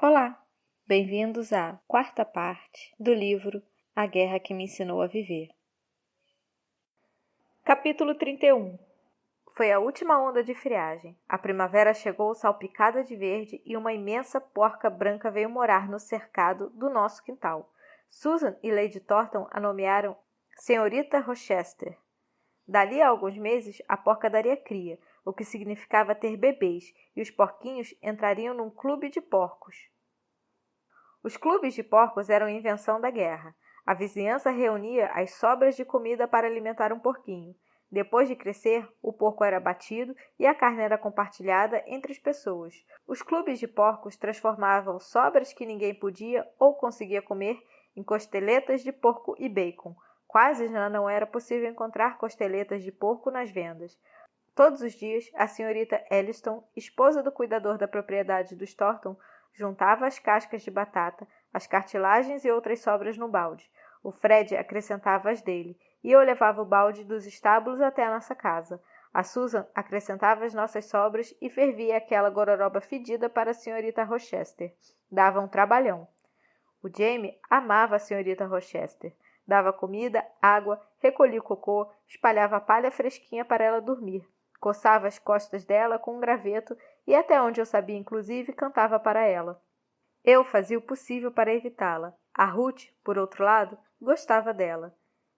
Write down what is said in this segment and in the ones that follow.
Olá, bem-vindos à quarta parte do livro A Guerra que Me Ensinou a Viver. Capítulo 31. Foi a última onda de friagem. A primavera chegou salpicada de verde e uma imensa porca branca veio morar no cercado do nosso quintal. Susan e Lady Thornton a nomearam Senhorita Rochester. Dali a alguns meses, a porca daria cria, o que significava ter bebês, e os porquinhos entrariam num clube de porcos. Os clubes de porcos eram invenção da guerra. A vizinhança reunia as sobras de comida para alimentar um porquinho. Depois de crescer, o porco era batido e a carne era compartilhada entre as pessoas. Os clubes de porcos transformavam sobras que ninguém podia ou conseguia comer em costeletas de porco e bacon. Quase já não era possível encontrar costeletas de porco nas vendas. Todos os dias, a senhorita Elliston, esposa do cuidador da propriedade dos Thornton, juntava as cascas de batata, as cartilagens e outras sobras no balde. O Fred acrescentava as dele, e eu levava o balde dos estábulos até a nossa casa. A Susan acrescentava as nossas sobras e fervia aquela gororoba fedida para a senhorita Rochester. Dava um trabalhão. O Jamie amava a senhorita Rochester. Dava comida, água, recolhia o cocô, espalhava palha fresquinha para ela dormir. Coçava as costas dela com um graveto e, até onde eu sabia, inclusive, cantava para ela. Eu fazia o possível para evitá-la. A Ruth, por outro lado, gostava dela.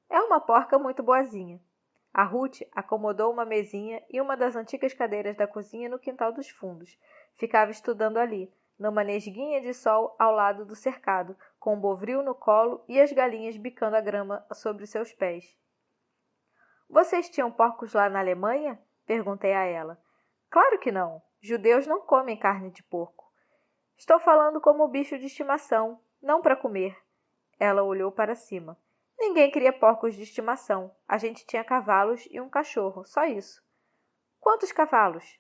É uma porca muito boazinha. A Ruth acomodou uma mesinha e uma das antigas cadeiras da cozinha no quintal dos fundos. Ficava estudando ali, numa nesguinha de sol ao lado do cercado, com o bovril no colo e as galinhas bicando a grama sobre seus pés. Vocês tinham porcos lá na Alemanha? Perguntei a ela. Claro que não. Judeus não comem carne de porco. Estou falando como bicho de estimação, não para comer. Ela olhou para cima. Ninguém queria porcos de estimação. A gente tinha cavalos e um cachorro, só isso. Quantos cavalos?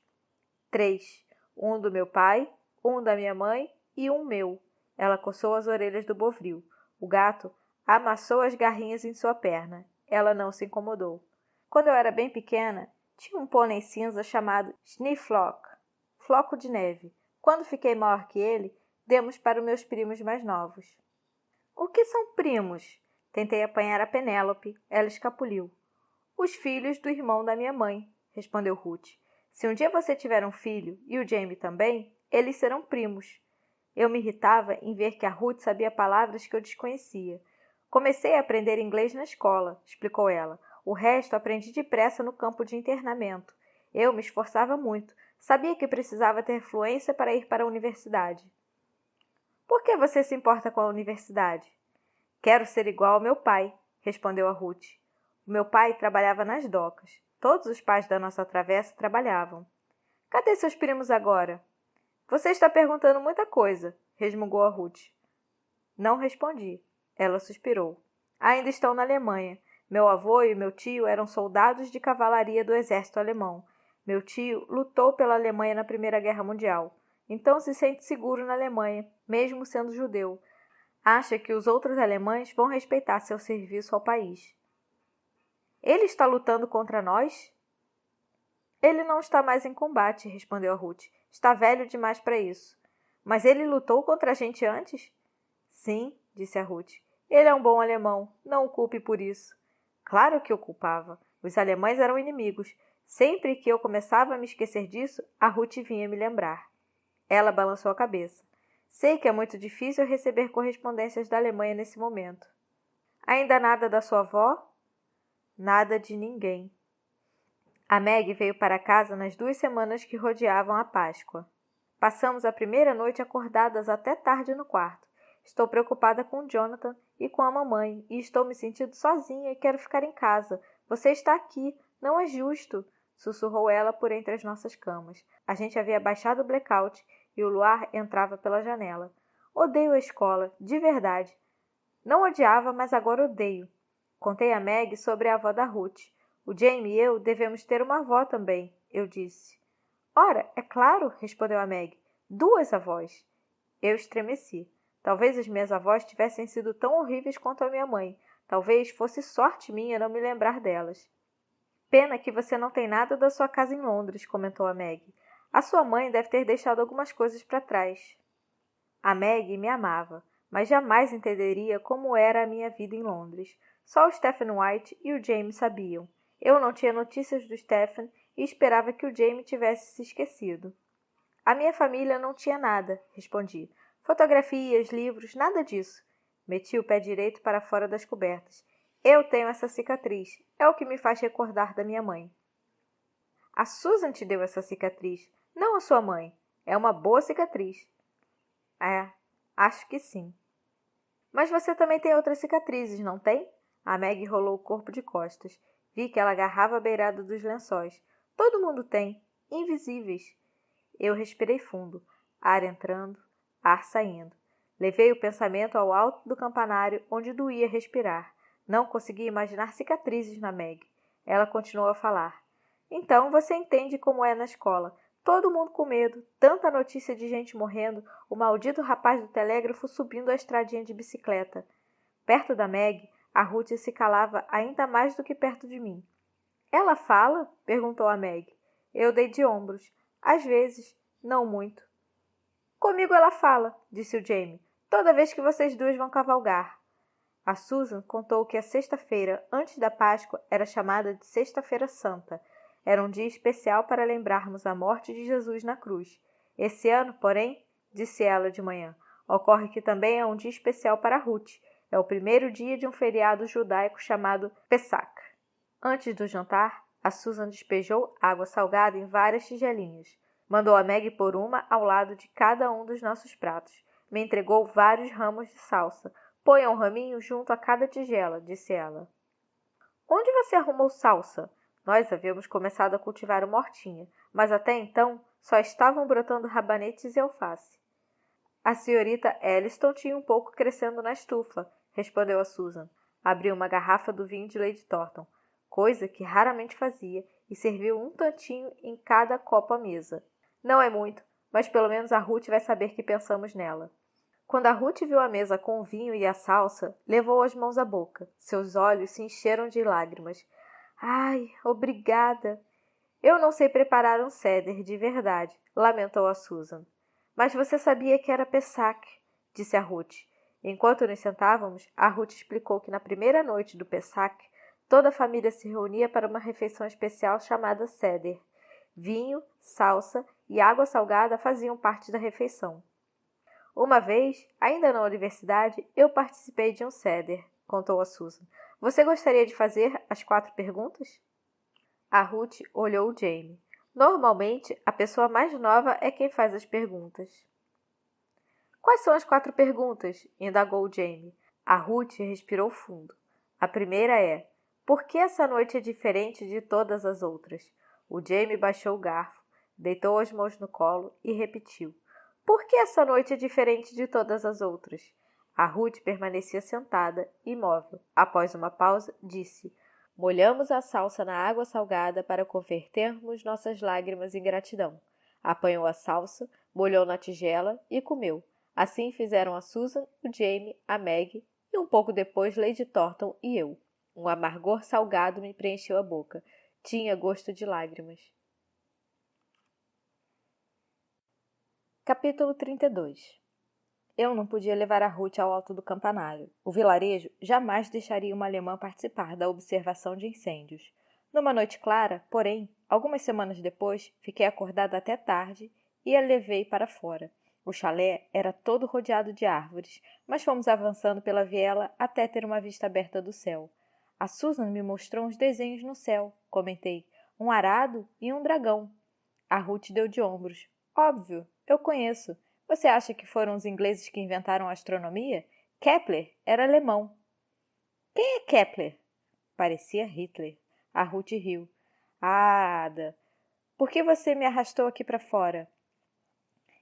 3. Um do meu pai, um da minha mãe e um meu. Ela coçou as orelhas do bovril. O gato amassou as garrinhas em sua perna. Ela não se incomodou. Quando eu era bem pequena, tinha um pônei cinza chamado Schneeflock, floco de neve. Quando fiquei maior que ele, demos para os meus primos mais novos. O que são primos? Tentei apanhar a Penélope. Ela escapuliu. Os filhos do irmão da minha mãe, respondeu Ruth. Se um dia você tiver um filho, e o Jamie também, eles serão primos. Eu me irritava em ver que a Ruth sabia palavras que eu desconhecia. Comecei a aprender inglês na escola, explicou ela. O resto aprendi depressa no campo de internamento. Eu me esforçava muito. Sabia que precisava ter fluência para ir para a universidade. Por que você se importa com a universidade? Quero ser igual ao meu pai, respondeu a Ruth. O meu pai trabalhava nas docas. Todos os pais da nossa travessa trabalhavam. Cadê seus primos agora? Você está perguntando muita coisa, resmungou a Ruth. Não respondi. Ela suspirou. Ainda estão na Alemanha. Meu avô e meu tio eram soldados de cavalaria do exército alemão. Meu tio lutou pela Alemanha na Primeira Guerra Mundial. Então se sente seguro na Alemanha, mesmo sendo judeu. Acha que os outros alemães vão respeitar seu serviço ao país. Ele está lutando contra nós? Ele não está mais em combate, respondeu a Ruth. Está velho demais para isso. Mas ele lutou contra a gente antes? Sim, disse a Ruth. Ele é um bom alemão, não o culpe por isso. Claro que o culpava. Os alemães eram inimigos. Sempre que eu começava a me esquecer disso, a Ruth vinha me lembrar. Ela balançou a cabeça. Sei que é muito difícil receber correspondências da Alemanha nesse momento. Ainda nada da sua avó? Nada de ninguém. A Meg veio para casa nas 2 semanas que rodeavam a Páscoa. Passamos a primeira noite acordadas até tarde no quarto. Estou preocupada com o Jonathan e com a mamãe, e estou me sentindo sozinha e quero ficar em casa. Você está aqui, não é justo, sussurrou ela por entre as nossas camas. A gente havia baixado o blackout e o luar entrava pela janela. Odeio a escola, de verdade. Não odiava, mas agora odeio. Contei a Meg sobre a avó da Ruth. O Jamie e eu devemos ter uma avó também, eu disse. Ora, é claro, respondeu a Meg. 2 avós. Eu estremeci. Talvez as minhas avós tivessem sido tão horríveis quanto a minha mãe. Talvez fosse sorte minha não me lembrar delas. Pena que você não tem nada da sua casa em Londres, comentou a Meg. A sua mãe deve ter deixado algumas coisas para trás. A Maggie me amava, mas jamais entenderia como era a minha vida em Londres. Só o Stephen White e o Jamie sabiam. Eu não tinha notícias do Stephen e esperava que o Jamie tivesse se esquecido. A minha família não tinha nada, respondi. Fotografias, livros, nada disso. Meti o pé direito para fora das cobertas. Eu tenho essa cicatriz. É o que me faz recordar da minha mãe. A Susan te deu essa cicatriz, não a sua mãe. É uma boa cicatriz. É, acho que sim. Mas você também tem outras cicatrizes, não tem? A Maggie rolou o corpo de costas. Vi que ela agarrava a beirada dos lençóis. Todo mundo tem. Invisíveis. Eu respirei fundo. Ar entrando, ar saindo. Levei o pensamento ao alto do campanário, onde doía respirar. Não conseguia imaginar cicatrizes na Maggie. Ela continuou a falar. Então, você entende como é na escola. Todo mundo com medo, tanta notícia de gente morrendo, o maldito rapaz do telégrafo subindo a estradinha de bicicleta. Perto da Maggie, a Ruth se calava ainda mais do que perto de mim. Ela fala? Perguntou a Maggie. Eu dei de ombros. Às vezes, não muito. Comigo ela fala, disse o Jamie, toda vez que vocês duas vão cavalgar. A Susan contou que a sexta-feira, antes da Páscoa, era chamada de Sexta-feira Santa. Era um dia especial para lembrarmos a morte de Jesus na cruz. Esse ano, porém, disse ela de manhã, ocorre que também é um dia especial para Ruth. É o primeiro dia de um feriado judaico chamado Pesach. Antes do jantar, a Susan despejou água salgada em várias tigelinhas. Mandou a Maggie pôr uma ao lado de cada um dos nossos pratos. Me entregou vários ramos de salsa. Ponha um raminho junto a cada tigela, disse ela. Onde você arrumou salsa? Nós havíamos começado a cultivar uma hortinha, mas até então só estavam brotando rabanetes e alface. A senhorita Elliston tinha um pouco crescendo na estufa, respondeu a Susan. Abriu uma garrafa do vinho de Lady Thornton, coisa que raramente fazia, e serviu um tantinho em cada copo à mesa. Não é muito, mas pelo menos a Ruth vai saber que pensamos nela. Quando a Ruth viu a mesa com o vinho e a salsa, levou as mãos à boca. Seus olhos se encheram de lágrimas. Ai, obrigada! Eu não sei preparar um ceder de verdade, lamentou a Susan. Mas você sabia que era Pesach, disse a Ruth. Enquanto nos sentávamos, a Ruth explicou que na primeira noite do Pesach, toda a família se reunia para uma refeição especial chamada ceder. Vinho, salsa e água salgada faziam parte da refeição. Uma vez, ainda na universidade, eu participei de um ceder, contou a Susan. Você gostaria de fazer as 4 perguntas? A Ruth olhou o Jamie. Normalmente, a pessoa mais nova é quem faz as perguntas. Quais são as 4 perguntas? Indagou o Jamie. A Ruth respirou fundo. A primeira é: por que essa noite é diferente de todas as outras? O Jamie baixou o garfo, deitou as mãos no colo e repetiu. Por que essa noite é diferente de todas as outras? A Ruth permanecia sentada, imóvel. Após uma pausa, disse: molhamos a salsa na água salgada para convertermos nossas lágrimas em gratidão. Apanhou a salsa, molhou na tigela e comeu. Assim fizeram a Susan, o Jamie, a Maggie e um pouco depois Lady Thornton e eu. Um amargor salgado me preencheu a boca. Tinha gosto de lágrimas. Capítulo 32. Eu não podia levar a Ruth ao alto do campanário. O vilarejo jamais deixaria uma alemã participar da observação de incêndios. Numa noite clara, porém, algumas semanas depois, fiquei acordada até tarde e a levei para fora. O chalé era todo rodeado de árvores, mas fomos avançando pela viela até ter uma vista aberta do céu. A Susan me mostrou uns desenhos no céu, comentei. Um arado e um dragão. A Ruth deu de ombros. Óbvio, eu conheço. Você acha que foram os ingleses que inventaram a astronomia? Kepler era alemão. Quem é Kepler? Parecia Hitler. A Ruth riu. Ah, Ada, por que você me arrastou aqui para fora?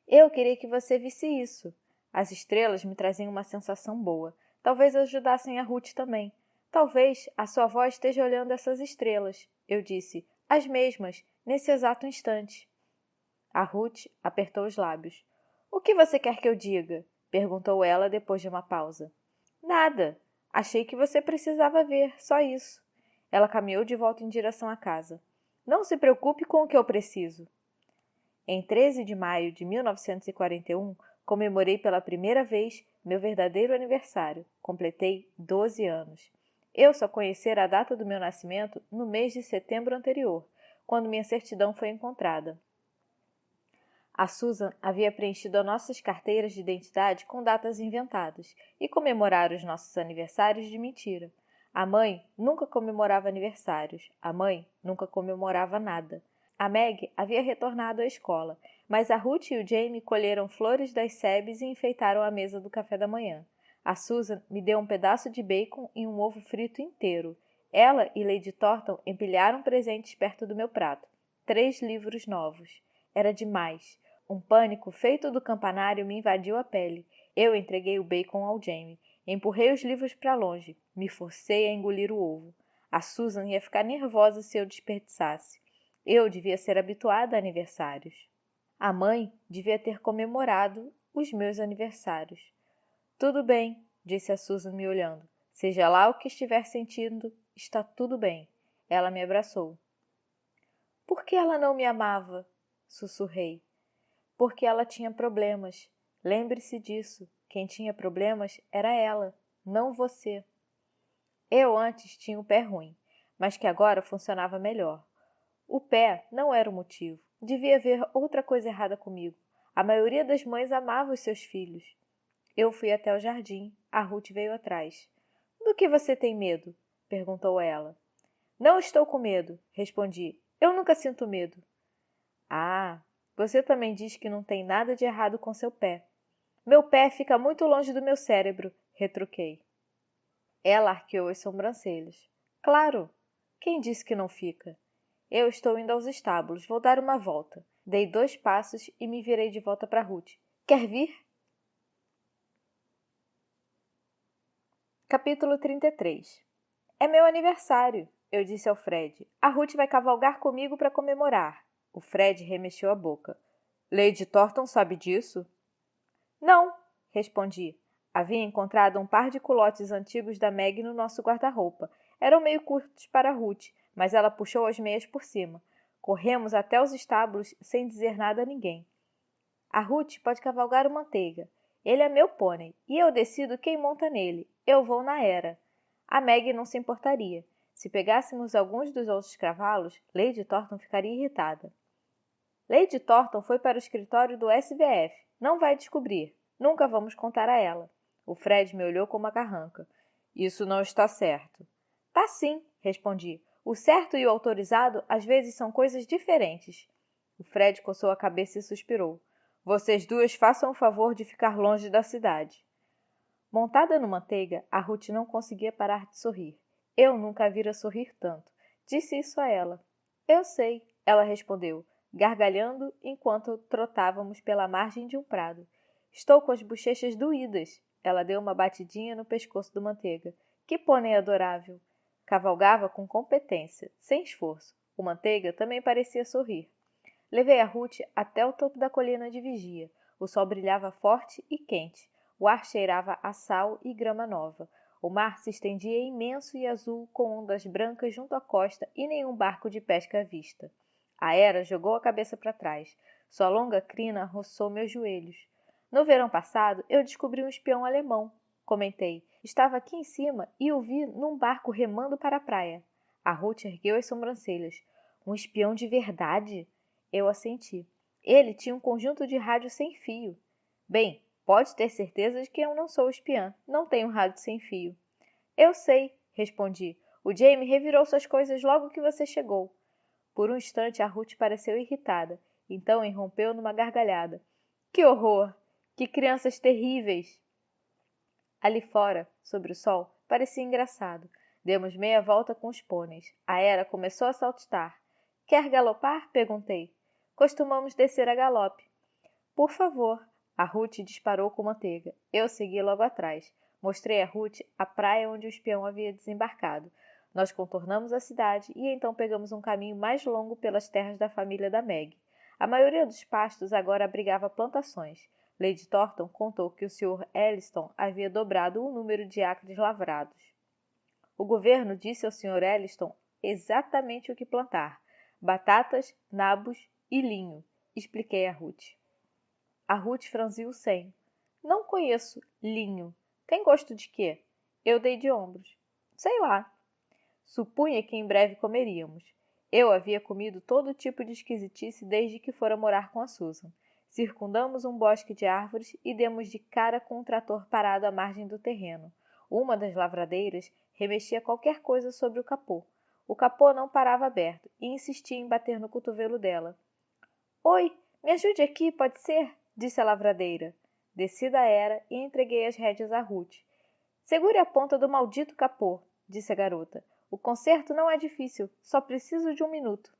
Eu queria que você visse isso. As estrelas me traziam uma sensação boa. Talvez ajudassem a Ruth também. Talvez a sua avó esteja olhando essas estrelas. Eu disse, as mesmas, nesse exato instante. A Ruth apertou os lábios. O que você quer que eu diga? Perguntou ela depois de uma pausa. Nada. Achei que você precisava ver, só isso. Ela caminhou de volta em direção à casa. Não se preocupe com o que eu preciso. Em 13 de maio de 1941, Comemorei pela primeira vez meu verdadeiro aniversário. Completei 12 anos. Eu só conhecera a data do meu nascimento no mês de setembro anterior, quando minha certidão foi encontrada. A Susan havia preenchido as nossas carteiras de identidade com datas inventadas e comemorara os nossos aniversários de mentira. A mãe nunca comemorava aniversários. A mãe nunca comemorava nada. A Meg havia retornado à escola, mas a Ruth e o Jamie colheram flores das sebes e enfeitaram a mesa do café da manhã. A Susan me deu um pedaço de bacon e um ovo frito inteiro. Ela e Lady Thornton empilharam presentes perto do meu prato. 3 livros novos. Era demais. Um pânico feito do campanário me invadiu a pele. Eu entreguei o bacon ao Jamie. Empurrei os livros para longe. Me forcei a engolir o ovo. A Susan ia ficar nervosa se eu desperdiçasse. Eu devia ser habituada a aniversários. A mãe devia ter comemorado os meus aniversários. Tudo bem, disse a Susan me olhando. Seja lá o que estiver sentindo, está tudo bem. Ela me abraçou. Por que ela não me amava? Sussurrei. Porque ela tinha problemas. Lembre-se disso. Quem tinha problemas era ela, não você. Eu antes tinha o pé ruim, mas que agora funcionava melhor. O pé não era o motivo. Devia haver outra coisa errada comigo. A maioria das mães amava os seus filhos. Eu fui até o jardim. A Ruth veio atrás. Do que você tem medo? Perguntou ela. Não estou com medo, respondi. Eu nunca sinto medo. Ah, você também diz que não tem nada de errado com seu pé. Meu pé fica muito longe do meu cérebro, retruquei. Ela arqueou as sobrancelhas. Claro! Quem disse que não fica? Eu estou indo aos estábulos, vou dar uma volta. Dei 2 passos e me virei de volta para Ruth. Quer vir? Capítulo 33. É meu aniversário, eu disse ao Fred. A Ruth vai cavalgar comigo para comemorar. O Fred remexeu a boca. Lady Thornton sabe disso? Não, respondi. Havia encontrado um par de culotes antigos da Meg no nosso guarda-roupa. Eram meio curtos para Ruth, mas ela puxou as meias por cima. Corremos até os estábulos sem dizer nada a ninguém. A Ruth pode cavalgar o Manteiga. Ele é meu pônei, e eu decido quem monta nele. Eu vou na Era. A Meg não se importaria. Se pegássemos alguns dos outros cavalos, Lady Thornton ficaria irritada. Lady Thornton foi para o escritório do SVF. Não vai descobrir. Nunca vamos contar a ela. O Fred me olhou com uma carranca. Isso não está certo. Tá sim, respondi. O certo e o autorizado às vezes são coisas diferentes. O Fred coçou a cabeça e suspirou. Vocês duas façam o favor de ficar longe da cidade. Montada no Manteiga, a Ruth não conseguia parar de sorrir. Eu nunca a vira sorrir tanto. Disse isso a ela. Eu sei, ela respondeu, gargalhando enquanto trotávamos pela margem de um prado. Estou com as bochechas doídas. Ela deu uma batidinha no pescoço do Manteiga. Que pônei adorável! Cavalgava com competência, sem esforço. O Manteiga também parecia sorrir. Levei a Ruth até o topo da colina de vigia. O sol brilhava forte e quente. O ar cheirava a sal e grama nova. O mar se estendia imenso e azul, com ondas brancas junto à costa e nenhum barco de pesca à vista. A Era jogou a cabeça para trás. Sua longa crina roçou meus joelhos. No verão passado, eu descobri um espião alemão. Comentei. Estava aqui em cima e o vi num barco remando para a praia. A Ruth ergueu as sobrancelhas. Um espião de verdade? Eu assenti. Ele tinha um conjunto de rádio sem fio. Bem, pode ter certeza de que eu não sou espiã. Não tenho rádio sem fio. Eu sei, respondi. O Jamie revirou suas coisas logo que você chegou. Por um instante a Ruth pareceu irritada. Então irrompeu numa gargalhada. Que horror! Que crianças terríveis! Ali fora, sobre o sol, parecia engraçado. Demos meia volta com os pôneis. A Era começou a saltitar. Quer galopar? Perguntei. Costumamos descer a galope. Por favor. A Ruth disparou com manteiga. Eu segui logo atrás. Mostrei a Ruth a praia onde o espião havia desembarcado. Nós contornamos a cidade e então pegamos um caminho mais longo pelas terras da família da Meg. A maioria dos pastos agora abrigava plantações. Lady Thornton contou que o Sr. Elliston havia dobrado o número de acres lavrados. O governo disse ao Sr. Elliston exatamente o que plantar. Batatas, nabos e linho, expliquei a Ruth. A Ruth franziu o senho. Não conheço linho. Tem gosto de quê? Eu dei de ombros. Sei lá. Supunha que em breve comeríamos. Eu havia comido todo tipo de esquisitice desde que fora morar com a Susan. Circundamos um bosque de árvores e demos de cara com um trator parado à margem do terreno. Uma das lavradeiras remexia qualquer coisa sobre o capô. O capô não parava aberto e insistia em bater no cotovelo dela. Oi, me ajude aqui, pode ser? Disse a lavradeira. Desci da era e entreguei as rédeas a Ruth. Segure a ponta do maldito capô, disse a garota. O conserto não é difícil, só preciso de 1 minuto.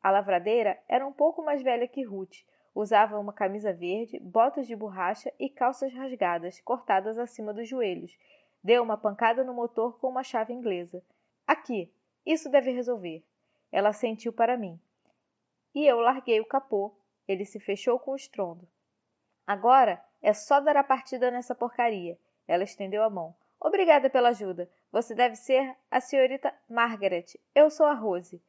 A lavradeira era um pouco mais velha que Ruth. Usava uma camisa verde, botas de borracha e calças rasgadas, cortadas acima dos joelhos. Deu uma pancada no motor com uma chave inglesa. Aqui, isso deve resolver. Ela assentiu para mim. E eu larguei o capô. Ele se fechou com estrondo. Agora é só dar a partida nessa porcaria. Ela estendeu a mão. Obrigada pela ajuda. Você deve ser a senhorita Margaret. Eu sou a Rose.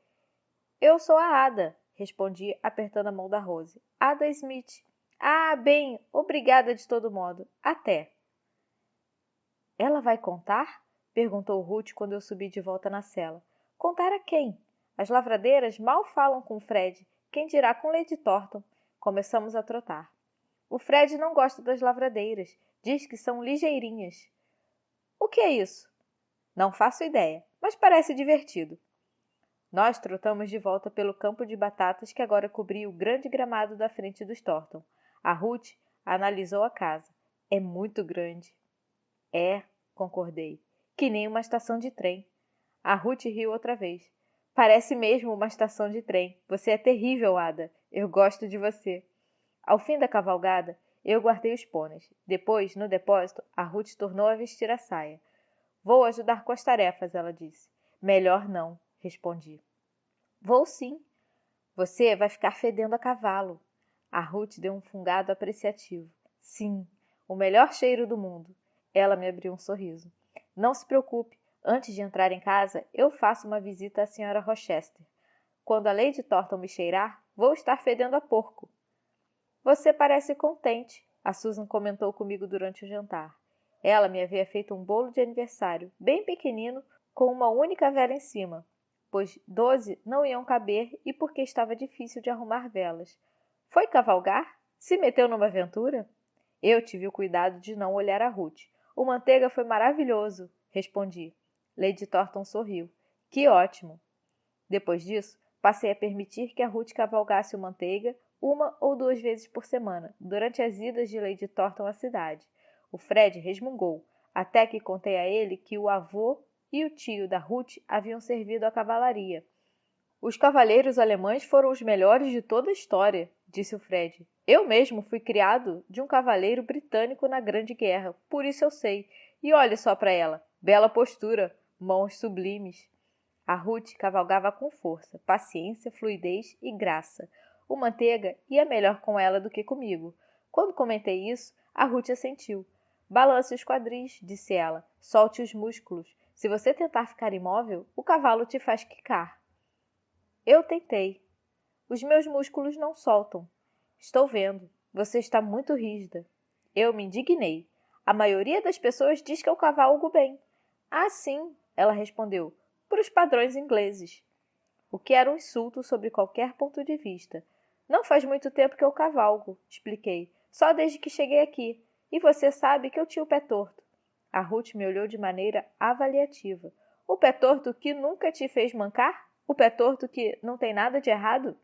Eu sou a Ada, respondi, apertando a mão da Rose. Ada Smith. Ah, bem, obrigada de todo modo. Até. Ela vai contar? Perguntou Ruth quando eu subi de volta na cela. Contar a quem? As lavradeiras mal falam com Fred. Quem dirá com Lady Thornton? Começamos a trotar. O Fred não gosta das lavradeiras. Diz que são ligeirinhas. O que é isso? Não faço ideia, mas parece divertido. Nós trotamos de volta pelo campo de batatas que agora cobria o grande gramado da frente dos Thornton. A Ruth analisou a casa. É muito grande. É, concordei. Que nem uma estação de trem. A Ruth riu outra vez. Parece mesmo uma estação de trem. Você é terrível, Ada. Eu gosto de você. Ao fim da cavalgada, eu guardei os pôneis. Depois, no depósito, a Ruth tornou a vestir a saia. Vou ajudar com as tarefas, ela disse. Melhor não, respondi. Vou sim. Você vai ficar fedendo a cavalo. A Ruth deu um fungado apreciativo. Sim, o melhor cheiro do mundo. Ela me abriu um sorriso. Não se preocupe. Antes de entrar em casa, eu faço uma visita à senhora Rochester. Quando a Lady Thornton me cheirar, vou estar fedendo a porco. Você parece contente, a Susan comentou comigo durante o jantar. Ela me havia feito um bolo de aniversário, bem pequenino, com uma única vela em cima, pois 12 não iam caber e porque estava difícil de arrumar velas. Foi cavalgar? Se meteu numa aventura? Eu tive o cuidado de não olhar a Ruth. O manteiga foi maravilhoso, respondi. Lady Thornton sorriu. Que ótimo! Depois disso, passei a permitir que a Ruth cavalgasse o manteiga 1 ou 2 vezes por semana, durante as idas de Lady Thornton à cidade. O Fred resmungou, até que contei a ele que o avô e o tio da Ruth haviam servido à cavalaria. Os cavaleiros alemães foram os melhores de toda a história, disse o Fred. Eu mesmo fui criado de um cavaleiro britânico na Grande Guerra, por isso eu sei. E olhe só para ela, bela postura, mãos sublimes. A Ruth cavalgava com força, paciência, fluidez e graça. O manteiga ia melhor com ela do que comigo. Quando comentei isso, a Ruth assentiu. Balance os quadris, disse ela. Solte os músculos. Se você tentar ficar imóvel, o cavalo te faz quicar. Eu tentei. Os meus músculos não soltam. Estou vendo. Você está muito rígida. Eu me indignei. A maioria das pessoas diz que eu cavalgo bem. Ah, sim, ela respondeu, por os padrões ingleses. O que era um insulto sobre qualquer ponto de vista. Não faz muito tempo que eu cavalgo, expliquei. Só desde que cheguei aqui. E você sabe que eu tinha o pé torto. A Ruth me olhou de maneira avaliativa. O pé torto que nunca te fez mancar? O pé torto que não tem nada de errado?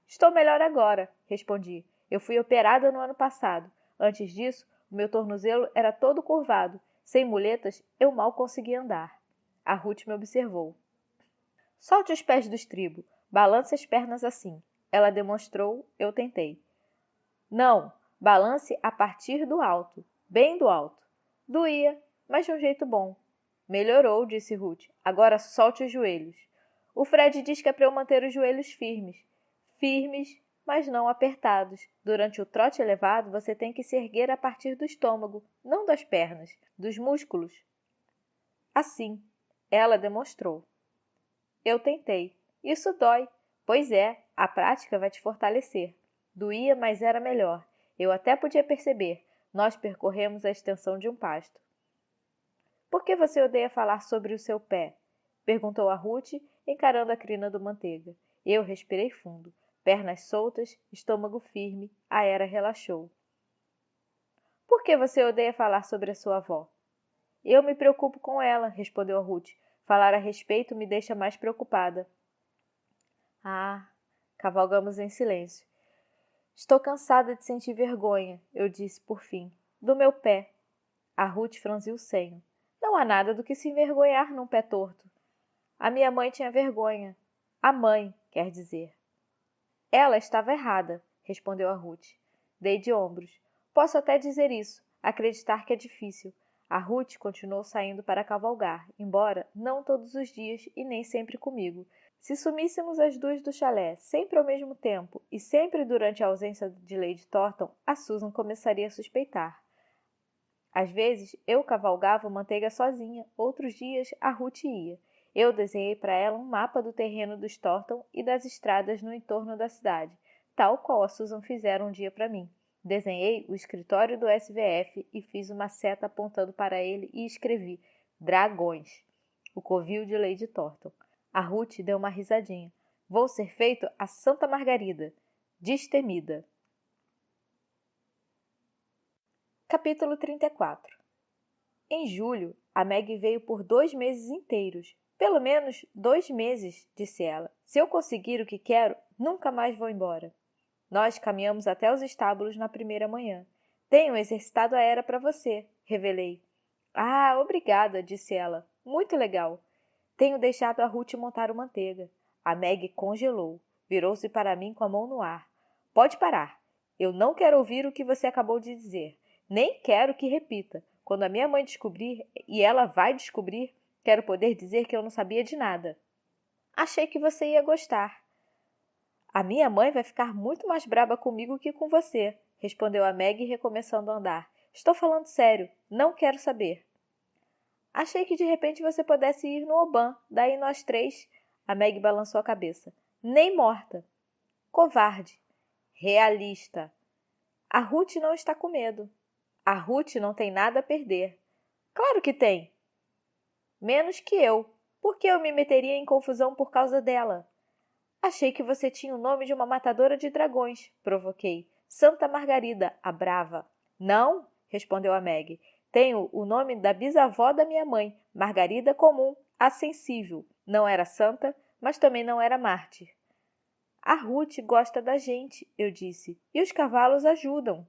Estou melhor agora, respondi. Eu fui operada no ano passado. Antes disso, o meu tornozelo era todo curvado. Sem muletas, eu mal conseguia andar. A Ruth me observou. Solte os pés do estribo. Balance as pernas assim. Ela demonstrou, eu tentei. Não, balance a partir do alto, bem do alto. Doía, mas de um jeito bom. Melhorou, disse Ruth. Agora solte os joelhos. O Fred diz que é para eu manter os joelhos firmes. Firmes, mas não apertados. Durante o trote elevado, você tem que se erguer a partir do estômago, não das pernas, dos músculos. Assim, ela demonstrou. Eu tentei. Isso dói. Pois é, a prática vai te fortalecer. Doía, mas era melhor. Eu até podia perceber. Nós percorremos a extensão de um pasto. Por que você odeia falar sobre o seu pé? Perguntou a Ruth, encarando a crina do Manteiga. Eu respirei fundo. Pernas soltas, estômago firme, a Era relaxou. Por que você odeia falar sobre a sua avó? Eu me preocupo com ela, respondeu a Ruth. Falar a respeito me deixa mais preocupada. Ah, cavalgamos em silêncio. Estou cansada de sentir vergonha, eu disse por fim. Do meu pé. A Ruth franziu o senho. Não há nada do que se envergonhar num pé torto. A minha mãe tinha vergonha. A mãe, quer dizer. Ela estava errada, respondeu a Ruth. Dei de ombros. Posso até dizer isso, acreditar que é difícil. A Ruth continuou saindo para cavalgar, embora não todos os dias e nem sempre comigo. Se sumíssemos as duas do chalé, sempre ao mesmo tempo, e sempre durante a ausência de Lady Thornton, a Susan começaria a suspeitar. Às vezes, eu cavalgava Manteiga sozinha, outros dias a Ruth ia. Eu desenhei para ela um mapa do terreno dos Thornton e das estradas no entorno da cidade, tal qual a Susan fizera um dia para mim. Desenhei o escritório do SVF e fiz uma seta apontando para ele e escrevi Dragões, o covil de Lady Thornton. A Ruth deu uma risadinha. Vou ser feito a Santa Margarida, destemida. Capítulo 34. Em julho, a Meg veio por 2 meses inteiros. Pelo menos 2 meses, disse ela. Se eu conseguir o que quero, nunca mais vou embora. Nós caminhamos até os estábulos na primeira manhã. Tenho exercitado a Era para você, revelei. Ah, obrigada, disse ela. Muito legal. Tenho deixado a Ruth montar o Manteiga. A Meg congelou. Virou-se para mim com a mão no ar. Pode parar. Eu não quero ouvir o que você acabou de dizer. Nem quero que repita. Quando a minha mãe descobrir, e ela vai descobrir, quero poder dizer que eu não sabia de nada. Achei que você ia gostar. A minha mãe vai ficar muito mais braba comigo que com você, respondeu a Meg, recomeçando a andar. Estou falando sério, não quero saber. Achei que de repente você pudesse ir no Oban, daí nós 3. A Meg balançou a cabeça. Nem morta. Covarde. Realista. A Ruth não está com medo. A Ruth não tem nada a perder. Claro que tem. Menos que eu. Por que eu me meteria em confusão por causa dela? Achei que você tinha o nome de uma matadora de dragões, provoquei. Santa Margarida, a brava. Não, respondeu a Meg. Tenho o nome da bisavó da minha mãe, Margarida comum, a sensível. Não era santa, mas também não era mártir. A Ruth gosta da gente, eu disse, e os cavalos ajudam.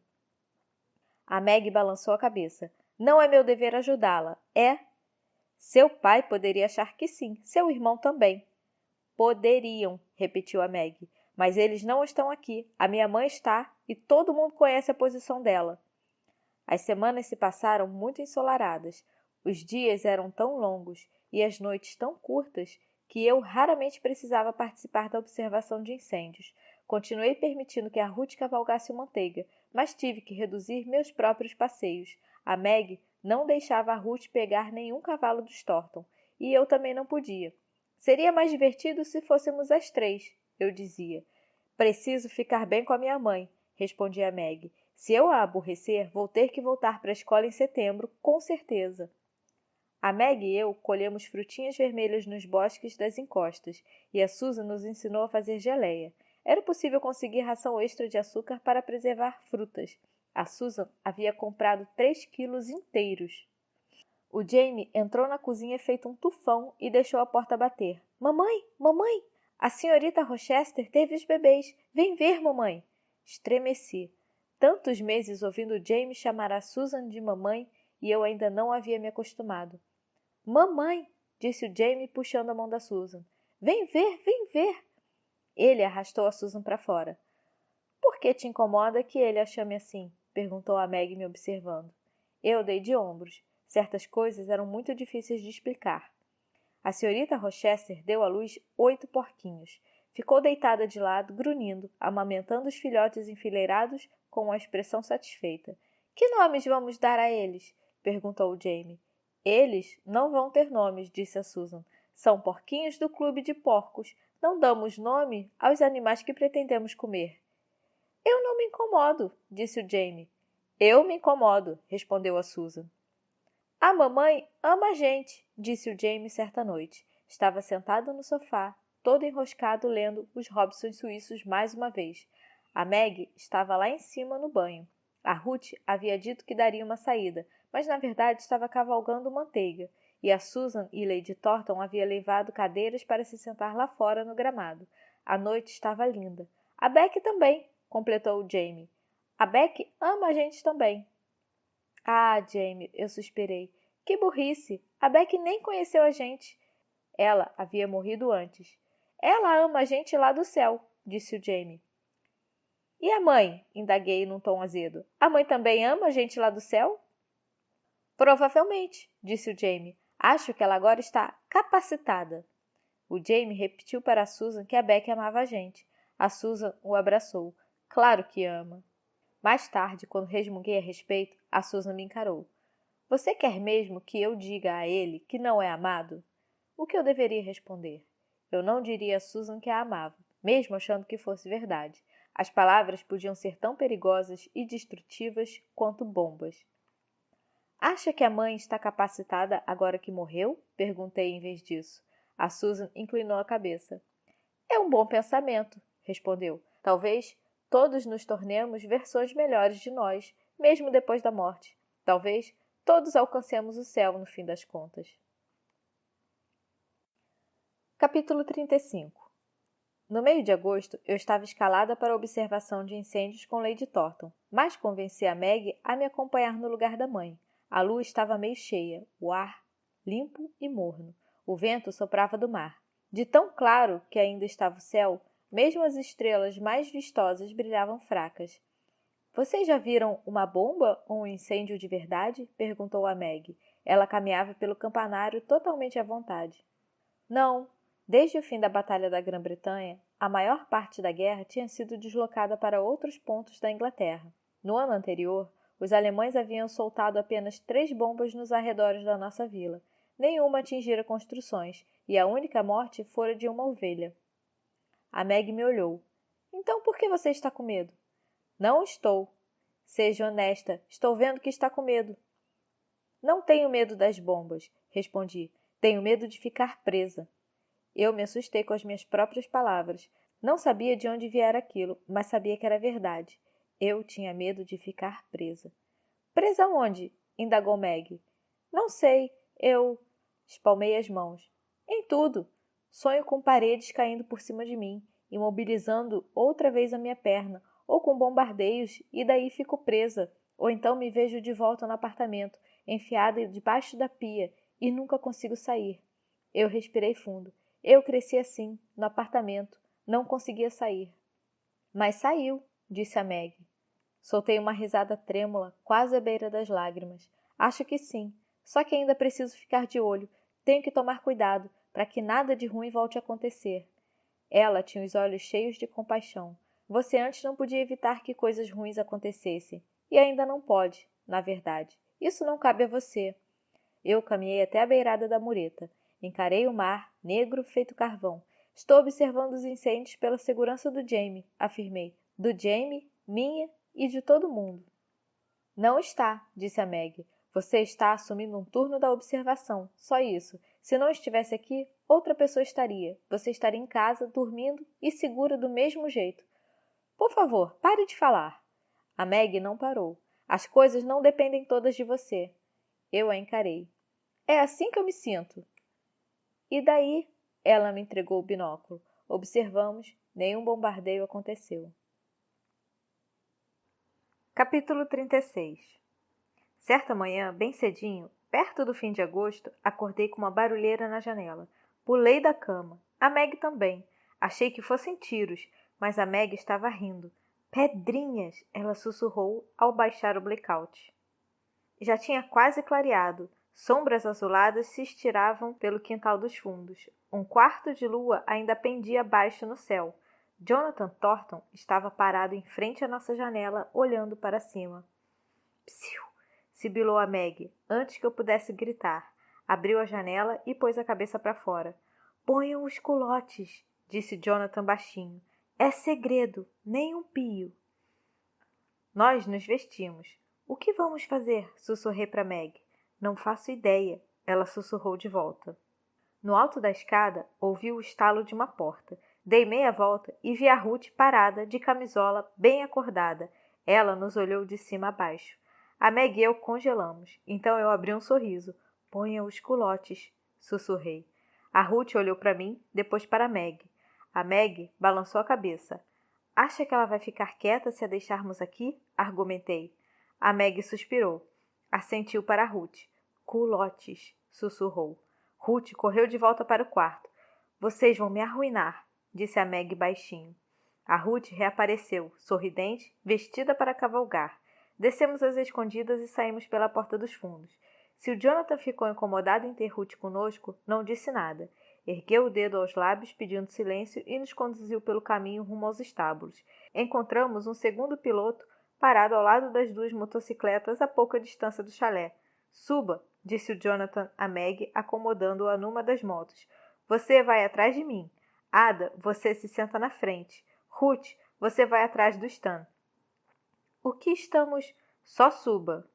A Meg balançou a cabeça. Não é meu dever ajudá-la, é? Seu pai poderia achar que sim, seu irmão também. Poderiam, repetiu a Meg, mas eles não estão aqui. A minha mãe está e todo mundo conhece a posição dela. As semanas se passaram muito ensolaradas. Os dias eram tão longos e as noites tão curtas que eu raramente precisava participar da observação de incêndios. Continuei permitindo que a Ruth cavalgasse o Manteiga, mas tive que reduzir meus próprios passeios. A Meg não deixava a Ruth pegar nenhum cavalo dos Thornton, e eu também não podia. Seria mais divertido se fôssemos as 3, eu dizia. Preciso ficar bem com a minha mãe, respondia Meg. Se eu a aborrecer, vou ter que voltar para a escola em setembro, com certeza. A Meg e eu colhemos frutinhas vermelhas nos bosques das encostas, e a Susan nos ensinou a fazer geleia. Era possível conseguir ração extra de açúcar para preservar frutas. A Susan havia comprado 3 quilos inteiros. O Jamie entrou na cozinha feito um tufão e deixou a porta bater. — Mamãe! Mamãe! A senhorita Rochester teve os bebês. Vem ver, mamãe! Estremeci. Tantos meses ouvindo Jamie chamar a Susan de mamãe e eu ainda não havia me acostumado. — Mamãe! Disse o Jamie puxando a mão da Susan. — Vem ver, vem ver! Ele arrastou a Susan para fora. — Por que te incomoda que ele a chame assim? Perguntou a Meg me observando. Eu dei de ombros. Certas coisas eram muito difíceis de explicar. A senhorita Rochester deu à luz 8 porquinhos. Ficou deitada de lado, grunhindo, amamentando os filhotes enfileirados com uma expressão satisfeita. — Que nomes vamos dar a eles? Perguntou o Jamie. — Eles não vão ter nomes, disse a Susan. São porquinhos do clube de porcos. Não damos nome aos animais que pretendemos comer. Eu não me incomodo, disse o Jamie. Eu me incomodo, respondeu a Susan. A mamãe ama a gente, disse o Jamie certa noite. Estava sentado no sofá, todo enroscado lendo os Robsons suíços mais uma vez. A Meg estava lá em cima no banho. A Ruth havia dito que daria uma saída, mas na verdade estava cavalgando manteiga, e a Susan e Lady Thornton haviam levado cadeiras para se sentar lá fora no gramado. A noite estava linda. A Beck também, completou o Jamie. A Beck ama a gente também. Ah, Jamie, eu suspirei. Que burrice! A Beck nem conheceu a gente. Ela havia morrido antes. Ela ama a gente lá do céu, disse o Jamie. E a mãe? Indaguei num tom azedo. A mãe também ama a gente lá do céu? Provavelmente, disse o Jamie. Acho que ela agora está capacitada. O Jamie repetiu para a Susan que a Beck amava a gente. A Susan o abraçou. Claro que ama. Mais tarde, quando resmunguei a respeito, a Susan me encarou. Você quer mesmo que eu diga a ele que não é amado? O que eu deveria responder? Eu não diria a Susan que a amava, mesmo achando que fosse verdade. As palavras podiam ser tão perigosas e destrutivas quanto bombas. Acha que a mãe está capacitada agora que morreu? Perguntei em vez disso. A Susan inclinou a cabeça. É um bom pensamento, respondeu. Talvez todos nos tornemos versões melhores de nós, mesmo depois da morte. Talvez todos alcancemos o céu no fim das contas. Capítulo 35. No meio de agosto, eu estava escalada para a observação de incêndios com Lady Thornton, mas convenci a Meg a me acompanhar no lugar da mãe. A lua estava meio cheia, o ar limpo e morno. O vento soprava do mar. De tão claro que ainda estava o céu, mesmo as estrelas mais vistosas brilhavam fracas. Vocês já viram uma bomba ou um incêndio de verdade? Perguntou a Meg. Ela caminhava pelo campanário totalmente à vontade. Não. Desde o fim da Batalha da Grã-Bretanha, a maior parte da guerra tinha sido deslocada para outros pontos da Inglaterra. No ano anterior, os alemães haviam soltado apenas 3 bombas nos arredores da nossa vila. Nenhuma atingira construções, e a única morte fora de uma ovelha. A Meg me olhou. Então por que você está com medo? Não estou. Seja honesta, estou vendo que está com medo. Não tenho medo das bombas, respondi. Tenho medo de ficar presa. Eu me assustei com as minhas próprias palavras. Não sabia de onde viera aquilo, mas sabia que era verdade. Eu tinha medo de ficar presa. Presa onde? Indagou Meg. Não sei. Eu... Espalmei as mãos. Em tudo. Sonho com paredes caindo por cima de mim, imobilizando outra vez a minha perna, ou com bombardeios, e daí fico presa. Ou então me vejo de volta no apartamento, enfiada debaixo da pia, e nunca consigo sair. Eu respirei fundo. Eu cresci assim, no apartamento. Não conseguia sair. Mas saiu, disse a Meg. Soltei uma risada trêmula, quase à beira das lágrimas. Acho que sim. Só que ainda preciso ficar de olho. Tenho que tomar cuidado, para que nada de ruim volte a acontecer. Ela tinha os olhos cheios de compaixão. Você antes não podia evitar que coisas ruins acontecessem. E ainda não pode, na verdade. Isso não cabe a você. Eu caminhei até a beirada da mureta. Encarei o mar, negro feito carvão. Estou observando os incêndios pela segurança do Jamie, afirmei. Do Jamie, minha e de todo mundo. Não está, disse a Meg. Você está assumindo um turno da observação, só isso. Se não estivesse aqui, outra pessoa estaria. Você estaria em casa, dormindo e segura do mesmo jeito. Por favor, pare de falar. A Meg não parou. As coisas não dependem todas de você. Eu a encarei. É assim que eu me sinto. E daí? Ela me entregou o binóculo. Observamos, nenhum bombardeio aconteceu. Capítulo 36. Certa manhã, bem cedinho, perto do fim de agosto, acordei com uma barulheira na janela. Pulei da cama. A Meg também. Achei que fossem tiros, mas a Meg estava rindo. Pedrinhas! Ela sussurrou ao baixar o blackout. Já tinha quase clareado. Sombras azuladas se estiravam pelo quintal dos fundos. Um quarto de lua ainda pendia abaixo no céu. Jonathan Thornton estava parado em frente à nossa janela, olhando para cima. Psiu! Sibilou a Meg, antes que eu pudesse gritar. Abriu a janela e pôs a cabeça para fora. Ponham os culotes, disse Jonathan baixinho. É segredo, nem um pio. Nós nos vestimos. O que vamos fazer? Sussurrei para Meg. Não faço ideia, ela sussurrou de volta. No alto da escada, ouvi o estalo de uma porta. Dei meia volta e vi a Ruth parada, de camisola, bem acordada. Ela nos olhou de cima a baixo. A Meg e eu congelamos. Então eu abri um sorriso. Ponha os culotes, sussurrei. A Ruth olhou para mim, depois para a Meg. A Meg balançou a cabeça. Acha que ela vai ficar quieta se a deixarmos aqui? Argumentei. A Meg suspirou. Assentiu para a Ruth. Culotes, sussurrou. Ruth correu de volta para o quarto. Vocês vão me arruinar, disse a Meg baixinho. A Ruth reapareceu, sorridente, vestida para cavalgar. Descemos às escondidas e saímos pela porta dos fundos. Se o Jonathan ficou incomodado em ter Ruth conosco, não disse nada. Ergueu o dedo aos lábios, pedindo silêncio, e nos conduziu pelo caminho rumo aos estábulos. Encontramos um segundo piloto parado ao lado das duas motocicletas a pouca distância do chalé. Suba, disse o Jonathan a Meg, acomodando-a numa das motos. Você vai atrás de mim. Ada, você se senta na frente. Ruth, você vai atrás do Stan. O que estamos... Só suba.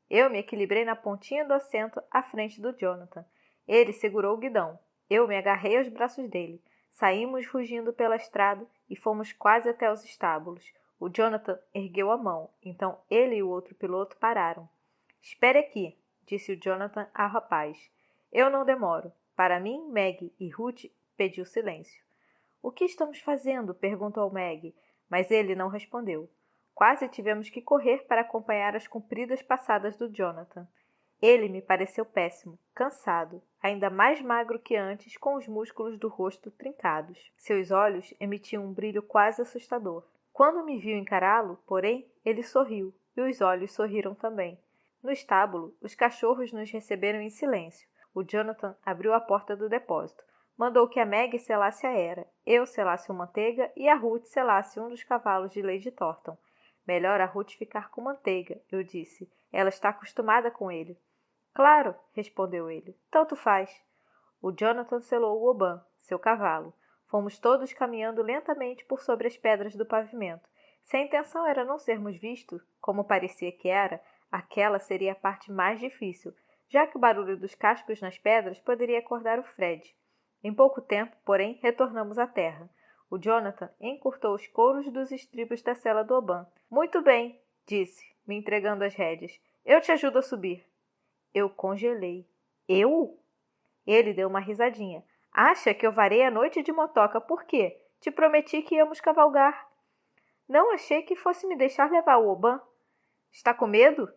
Eu me equilibrei na pontinha do assento à frente do Jonathan. Ele segurou o guidão. Eu me agarrei aos braços dele. Saímos rugindo pela estrada e fomos quase até os estábulos. O Jonathan ergueu a mão, então ele e o outro piloto pararam. Espere aqui, disse o Jonathan ao rapaz. Eu não demoro. Para mim, Meg e Ruth pediu silêncio. O que estamos fazendo? Perguntou Meg, mas ele não respondeu. Quase tivemos que correr para acompanhar as compridas passadas do Jonathan. Ele me pareceu péssimo, cansado, ainda mais magro que antes, com os músculos do rosto trincados. Seus olhos emitiam um brilho quase assustador. Quando me viu encará-lo, porém, ele sorriu, e os olhos sorriram também. No estábulo, os cachorros nos receberam em silêncio. O Jonathan abriu a porta do depósito. Mandou que a Meg selasse a Era, eu selasse o Manteiga e a Ruth selasse um dos cavalos de Lady Thornton. Melhor a Ruth ficar com Manteiga, eu disse. Ela está acostumada com ele. Claro, respondeu ele. Tanto faz. O Jonathan selou o Oban, seu cavalo. Fomos todos caminhando lentamente por sobre as pedras do pavimento. Se a intenção era não sermos vistos, como parecia que era, aquela seria a parte mais difícil, já que o barulho dos cascos nas pedras poderia acordar o Fred. Em pouco tempo, porém, retornamos à terra. O Jonathan encurtou os couros dos estribos da sela do Oban. Muito bem, disse, me entregando as rédeas. Eu te ajudo a subir. Eu congelei. Eu? Ele deu uma risadinha. Acha que eu varei a noite de motoca por quê? Te prometi que íamos cavalgar. Não achei que fosse me deixar levar o Oban. Está com medo?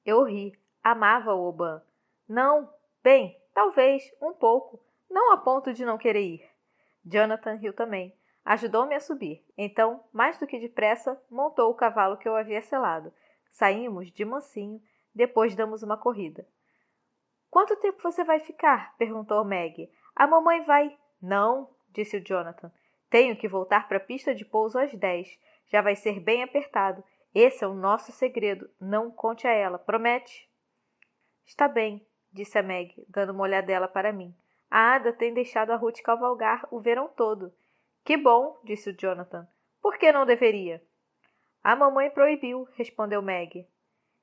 Eu ri. Amava o Oban. Não. Bem, talvez, um pouco. Não a ponto de não querer ir. Jonathan riu também. Ajudou-me a subir. Então, mais do que depressa, montou o cavalo que eu havia selado. Saímos de mansinho, depois damos uma corrida. Quanto tempo você vai ficar? Perguntou Meg. A mamãe vai... Não, disse o Jonathan. Tenho que voltar para a pista de pouso às 10. Já vai ser bem apertado. Esse é o nosso segredo. Não conte a ela, promete? Está bem, disse a Meg, dando uma olhadela para mim. A Ada tem deixado a Ruth cavalgar o verão todo. Que bom, disse o Jonathan. Por que não deveria? A mamãe proibiu, respondeu Meg.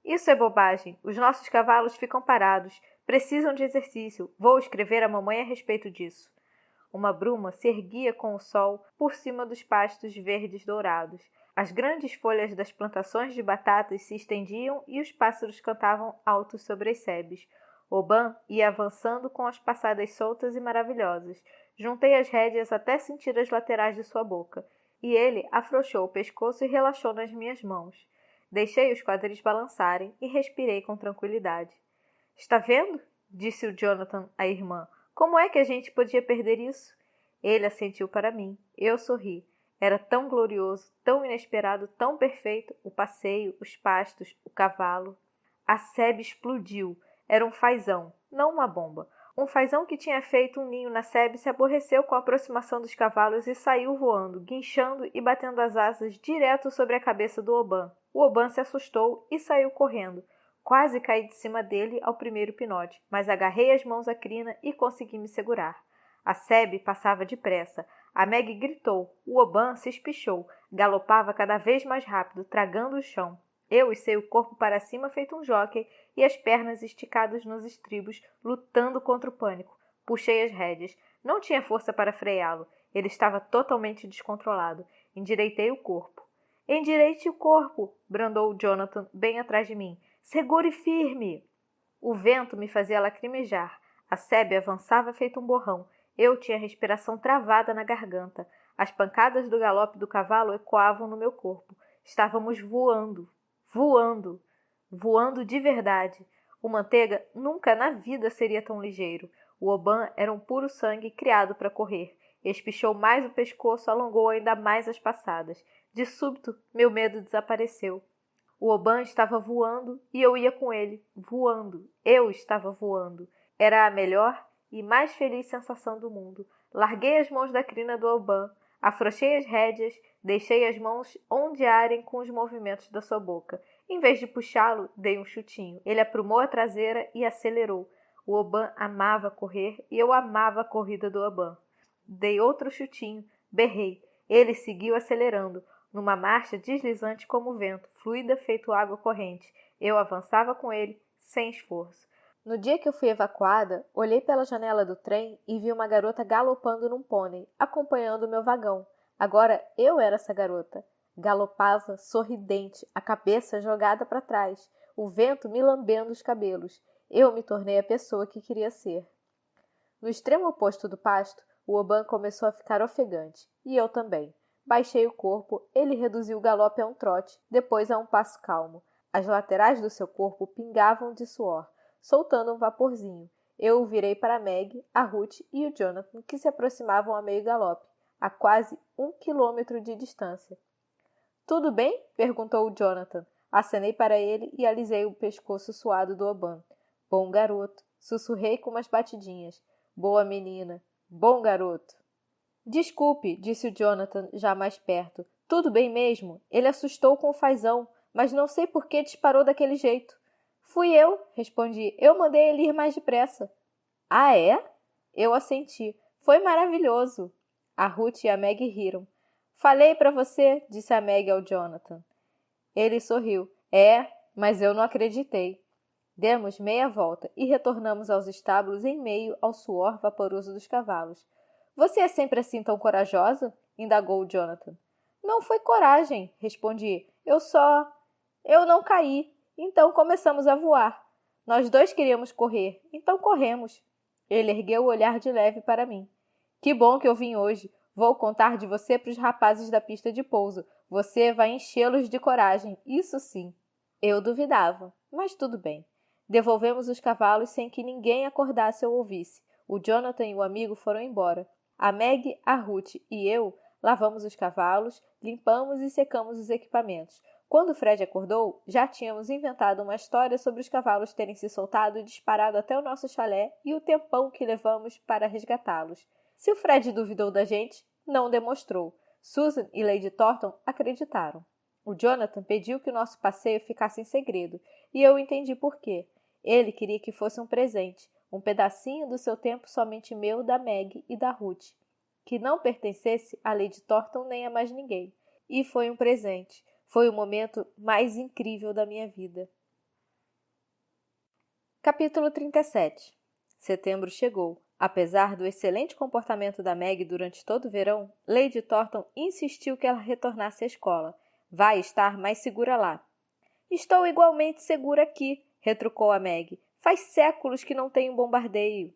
Isso é bobagem. Os nossos cavalos ficam parados. Precisam de exercício. Vou escrever à mamãe a respeito disso. Uma bruma se erguia com o sol por cima dos pastos verdes dourados. As grandes folhas das plantações de batatas se estendiam e os pássaros cantavam altos sobre as sebes. Oban ia avançando com as passadas soltas e maravilhosas. Juntei as rédeas até sentir as laterais de sua boca, e ele afrouxou o pescoço e relaxou nas minhas mãos. Deixei os quadris balançarem e respirei com tranquilidade. — Está vendo? Disse o Jonathan à irmã. Como é que a gente podia perder isso? Ele assentiu para mim. Eu sorri. Era tão glorioso, tão inesperado, tão perfeito, o passeio, os pastos, o cavalo. A sebe explodiu. Era um fazão, não uma bomba. Um fazão que tinha feito um ninho na sebe se aborreceu com a aproximação dos cavalos e saiu voando, guinchando e batendo as asas direto sobre a cabeça do Oban. O Oban se assustou e saiu correndo. Quase caí de cima dele ao primeiro pinote, mas agarrei as mãos à crina e consegui me segurar. A sebe passava depressa. A Meg gritou. O Oban se espichou. Galopava cada vez mais rápido, tragando o chão. Eu issei o corpo para cima feito um jóquei e as pernas esticadas nos estribos, lutando contra o pânico. Puxei as rédeas. Não tinha força para freá-lo. Ele estava totalmente descontrolado. Endireitei o corpo. Endireite o corpo! Brandou Jonathan bem atrás de mim. Segure firme! O vento me fazia lacrimejar. A sebe avançava feito um borrão. Eu tinha a respiração travada na garganta. As pancadas do galope do cavalo ecoavam no meu corpo. Estávamos voando. Voando. Voando de verdade. O Manteiga nunca na vida seria tão ligeiro. O Oban era um puro sangue criado para correr. Espichou mais o pescoço, alongou ainda mais as passadas. De súbito, meu medo desapareceu. O Oban estava voando e eu ia com ele, voando. Eu estava voando. Era a melhor e mais feliz sensação do mundo. Larguei as mãos da crina do Oban, afrouxei as rédeas, deixei as mãos ondearem com os movimentos da sua boca. Em vez de puxá-lo, dei um chutinho. Ele aprumou a traseira e acelerou. O Oban amava correr e eu amava a corrida do Oban. Dei outro chutinho, berrei. Ele seguiu acelerando, numa marcha deslizante como o vento, fluida feito água corrente. Eu avançava com ele, sem esforço. No dia que eu fui evacuada, olhei pela janela do trem e vi uma garota galopando num pônei, acompanhando o meu vagão. Agora eu era essa garota. Galopava, sorridente, a cabeça jogada para trás, o vento me lambendo os cabelos. Eu me tornei a pessoa que queria ser. No extremo oposto do pasto, o Oban começou a ficar ofegante, e eu também. Baixei o corpo, ele reduziu o galope a um trote, depois a um passo calmo. As laterais do seu corpo pingavam de suor, soltando um vaporzinho. Eu o virei para Meg, a Ruth e o Jonathan, que se aproximavam a meio galope, a quase 1 quilômetro de distância. — Tudo bem? Perguntou o Jonathan. Acenei para ele e alisei o pescoço suado do Oban. — Bom garoto! Sussurrei com umas batidinhas. — Boa menina! Bom garoto! Desculpe, disse o Jonathan, já mais perto. Tudo bem mesmo? Ele assustou com o fazão, mas não sei por que disparou daquele jeito. Fui eu, respondi. Eu mandei ele ir mais depressa. Ah, é? Eu assenti. Foi maravilhoso. A Ruth e a Meg riram. Falei para você, disse a Meg ao Jonathan. Ele sorriu. É, mas eu não acreditei. Demos meia volta e retornamos aos estábulos em meio ao suor vaporoso dos cavalos. Você é sempre assim tão corajosa? Indagou o Jonathan. Não foi coragem, respondi. Eu não caí. Então começamos a voar. Nós dois queríamos correr, então corremos. Ele ergueu o olhar de leve para mim. Que bom que eu vim hoje. Vou contar de você para os rapazes da pista de pouso. Você vai enchê-los de coragem, isso sim. Eu duvidava, mas tudo bem. Devolvemos os cavalos sem que ninguém acordasse ou ouvisse. O Jonathan e o amigo foram embora. A Meg, a Ruth e eu lavamos os cavalos, limpamos e secamos os equipamentos. Quando Fred acordou, já tínhamos inventado uma história sobre os cavalos terem se soltado e disparado até o nosso chalé e o tempão que levamos para resgatá-los. Se o Fred duvidou da gente, não demonstrou. Susan e Lady Thornton acreditaram. O Jonathan pediu que o nosso passeio ficasse em segredo, e eu entendi por quê. Ele queria que fosse um presente, um pedacinho do seu tempo somente meu, da Meg e da Ruth, que não pertencesse a Lady Thornton nem a mais ninguém. E foi um presente. Foi o momento mais incrível da minha vida. Capítulo 37. Setembro chegou. Apesar do excelente comportamento da Meg durante todo o verão, Lady Thornton insistiu que ela retornasse à escola. Vai estar mais segura lá. Estou igualmente segura aqui, retrucou a Meg. Faz séculos que não tem um bombardeio.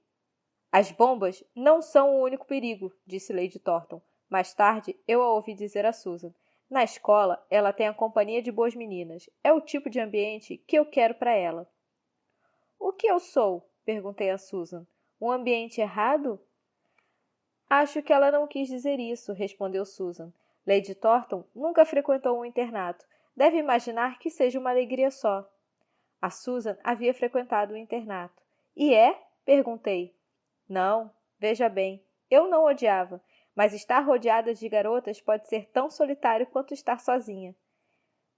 As bombas não são o único perigo, disse Lady Thornton. Mais tarde, eu a ouvi dizer a Susan. Na escola, ela tem a companhia de boas meninas. É o tipo de ambiente que eu quero para ela. O que eu sou? Perguntei a Susan. Um ambiente errado? Acho que ela não quis dizer isso, respondeu Susan. Lady Thornton nunca frequentou um internato. Deve imaginar que seja uma alegria só. A Susan havia frequentado o internato. E é? Perguntei. Não, veja bem, eu não odiava, mas estar rodeada de garotas pode ser tão solitário quanto estar sozinha.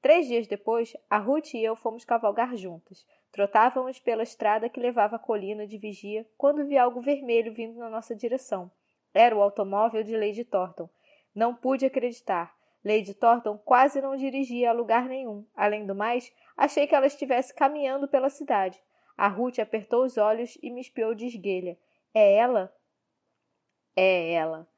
3 dias depois, a Ruth e eu fomos cavalgar juntas. Trotávamos pela estrada que levava à colina de vigia quando vi algo vermelho vindo na nossa direção. Era o automóvel de Lady Thornton. Não pude acreditar. Lady Thornton quase não dirigia a lugar nenhum. Além do mais, achei que ela estivesse caminhando pela cidade. A Ruth apertou os olhos e me espiou de esguelha. É ela? É ela.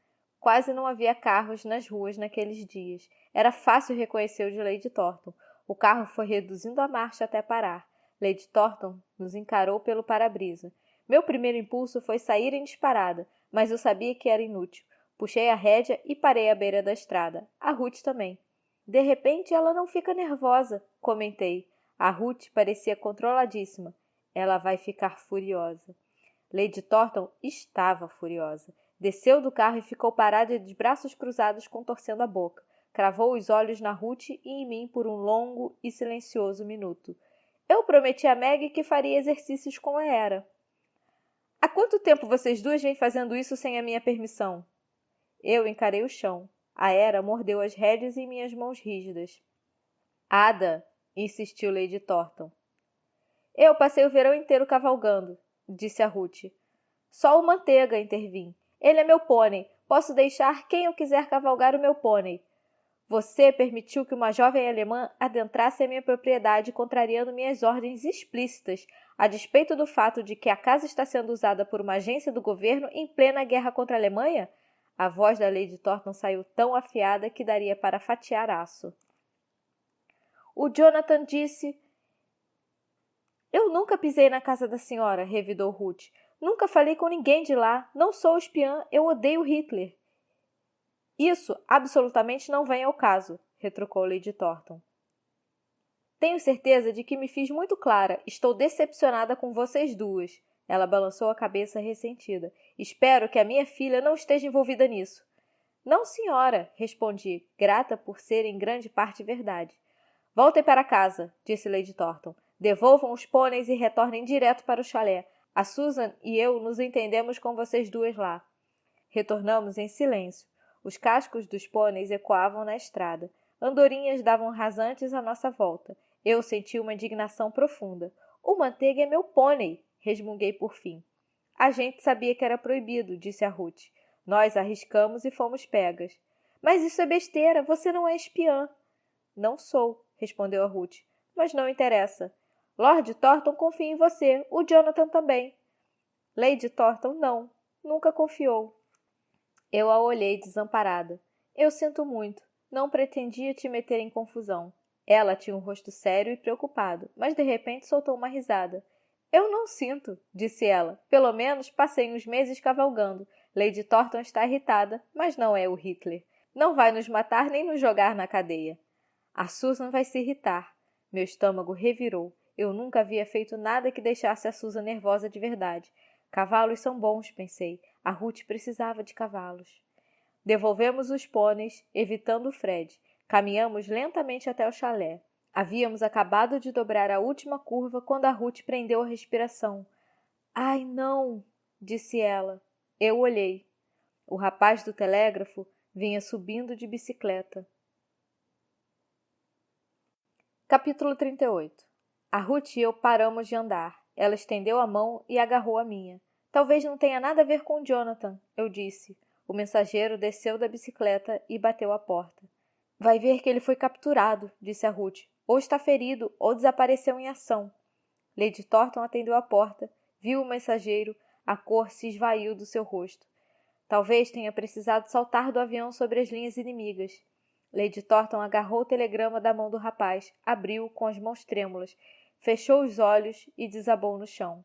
Quase não havia carros nas ruas naqueles dias. Era fácil reconhecer o de Lady Thornton. O carro foi reduzindo a marcha até parar. Lady Thornton nos encarou pelo para-brisa. Meu primeiro impulso foi sair em disparada, mas eu sabia que era inútil. Puxei a rédea e parei à beira da estrada. A Ruth também. De repente, ela não fica nervosa, comentei. A Ruth parecia controladíssima. Ela vai ficar furiosa. Lady Thornton estava furiosa. Desceu do carro e ficou parada de braços cruzados, contorcendo a boca. Cravou os olhos na Ruth e em mim por um longo e silencioso minuto. Eu prometi a Meg que faria exercícios com a Hera. Há quanto tempo vocês duas vêm fazendo isso sem a minha permissão? Eu encarei o chão. A Hera mordeu as rédeas em minhas mãos rígidas. Ada, insistiu Lady Thornton. Eu passei o verão inteiro cavalgando, disse a Ruth. Só o Manteiga, intervim. Ele é meu pônei. Posso deixar quem eu quiser cavalgar o meu pônei. Você permitiu que uma jovem alemã adentrasse a minha propriedade, contrariando minhas ordens explícitas, a despeito do fato de que a casa está sendo usada por uma agência do governo em plena guerra contra a Alemanha? A voz da Lady Thornton saiu tão afiada que daria para fatiar aço. O Jonathan disse... Eu nunca pisei na casa da senhora, revidou Ruth. Nunca falei com ninguém de lá. Não sou espiã. Eu odeio Hitler. Isso absolutamente não vem ao caso, retrucou Lady Thornton. Tenho certeza de que me fiz muito clara. Estou decepcionada com vocês duas. Ela balançou a cabeça ressentida. Espero que a minha filha não esteja envolvida nisso. Não, senhora, respondi, grata por ser em grande parte verdade. Voltem para casa, disse Lady Thornton. Devolvam os pôneis e retornem direto para o chalé. A Susan e eu nos entendemos com vocês duas lá. Retornamos em silêncio. Os cascos dos pôneis ecoavam na estrada. Andorinhas davam rasantes à nossa volta. Eu senti uma indignação profunda. O Manteiga é meu pônei, resmunguei por fim. A gente sabia que era proibido, disse a Ruth. Nós arriscamos e fomos pegas. Mas isso é besteira, você não é espiã. Não sou, respondeu a Ruth. Mas não interessa. Lord Thornton confia em você, o Jonathan também. Lady Thornton não, nunca confiou. Eu a olhei desamparada. Eu sinto muito. Não pretendia te meter em confusão. Ela tinha um rosto sério e preocupado, mas de repente soltou uma risada. Eu não sinto, disse ela. Pelo menos passei uns meses cavalgando. Lady Thornton está irritada, mas não é o Hitler. Não vai nos matar nem nos jogar na cadeia. A Susan vai se irritar. Meu estômago revirou. Eu nunca havia feito nada que deixasse a Susan nervosa de verdade. Cavalos são bons, pensei. A Ruth precisava de cavalos. Devolvemos os pôneis, evitando Fred. Caminhamos lentamente até o chalé. Havíamos acabado de dobrar a última curva quando a Ruth prendeu a respiração. Ai, não! Disse ela. Eu olhei. O rapaz do telégrafo vinha subindo de bicicleta. Capítulo 38. A Ruth e eu paramos de andar. Ela estendeu a mão e agarrou a minha. Talvez não tenha nada a ver com Jonathan, eu disse. O mensageiro desceu da bicicleta e bateu à porta. Vai ver que ele foi capturado, disse a Ruth. Ou está ferido, ou desapareceu em ação. Lady Thornton atendeu à porta, viu o mensageiro, a cor se esvaiu do seu rosto. Talvez tenha precisado saltar do avião sobre as linhas inimigas. Lady Thornton agarrou o telegrama da mão do rapaz, abriu com as mãos trêmulas, fechou os olhos e desabou no chão.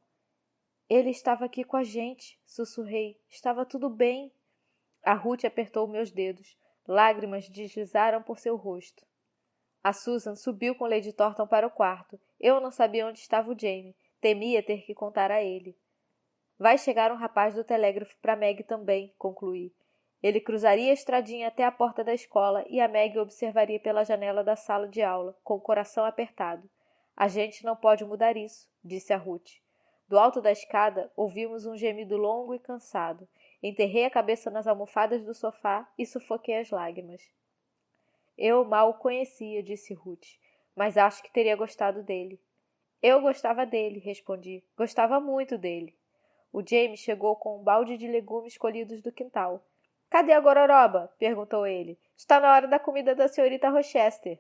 Ele estava aqui com a gente, sussurrei. Estava tudo bem. A Ruth apertou meus dedos. Lágrimas deslizaram por seu rosto. A Susan subiu com Lady Thornton para o quarto. Eu não sabia onde estava o Jamie. Temia ter que contar a ele. Vai chegar um rapaz do telégrafo para Meg também, concluí. Ele cruzaria a estradinha até a porta da escola e a Meg observaria pela janela da sala de aula, com o coração apertado. A gente não pode mudar isso, disse a Ruth. Do alto da escada, ouvimos um gemido longo e cansado. Enterrei a cabeça nas almofadas do sofá e sufoquei as lágrimas. Eu mal o conhecia, disse Ruth, mas acho que teria gostado dele. Eu gostava dele, respondi. Gostava muito dele. O Jamie chegou com um balde de legumes colhidos do quintal. Cadê a gororoba? Perguntou ele. Está na hora da comida da senhorita Rochester.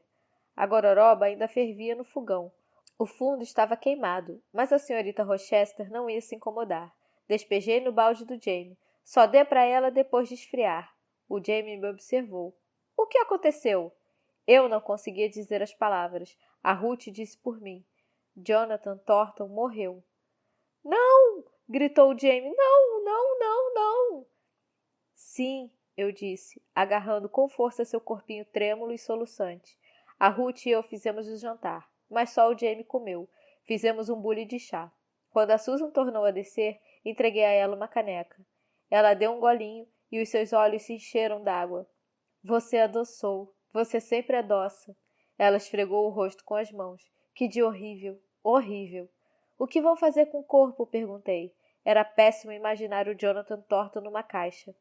A gororoba ainda fervia no fogão. O fundo estava queimado, mas a senhorita Rochester não ia se incomodar. Despejei no balde do Jamie. Só dê para ela depois de esfriar. O Jamie me observou. O que aconteceu? Eu não conseguia dizer as palavras. A Ruth disse por mim. Jonathan Thornton morreu. Não! Gritou Jamie. Não, não, não, não! Sim, eu disse, agarrando com força seu corpinho trêmulo e soluçante. A Ruth e eu fizemos o jantar, mas só o Jamie comeu. Fizemos um bule de chá. Quando a Susan tornou a descer, entreguei a ela uma caneca. Ela deu um golinho e os seus olhos se encheram d'água. Você adoçou. Você sempre adoça. Ela esfregou o rosto com as mãos. Que dia horrível, horrível. O que vão fazer com o corpo? Perguntei. Era péssimo imaginar o Jonathan Thornton numa caixa.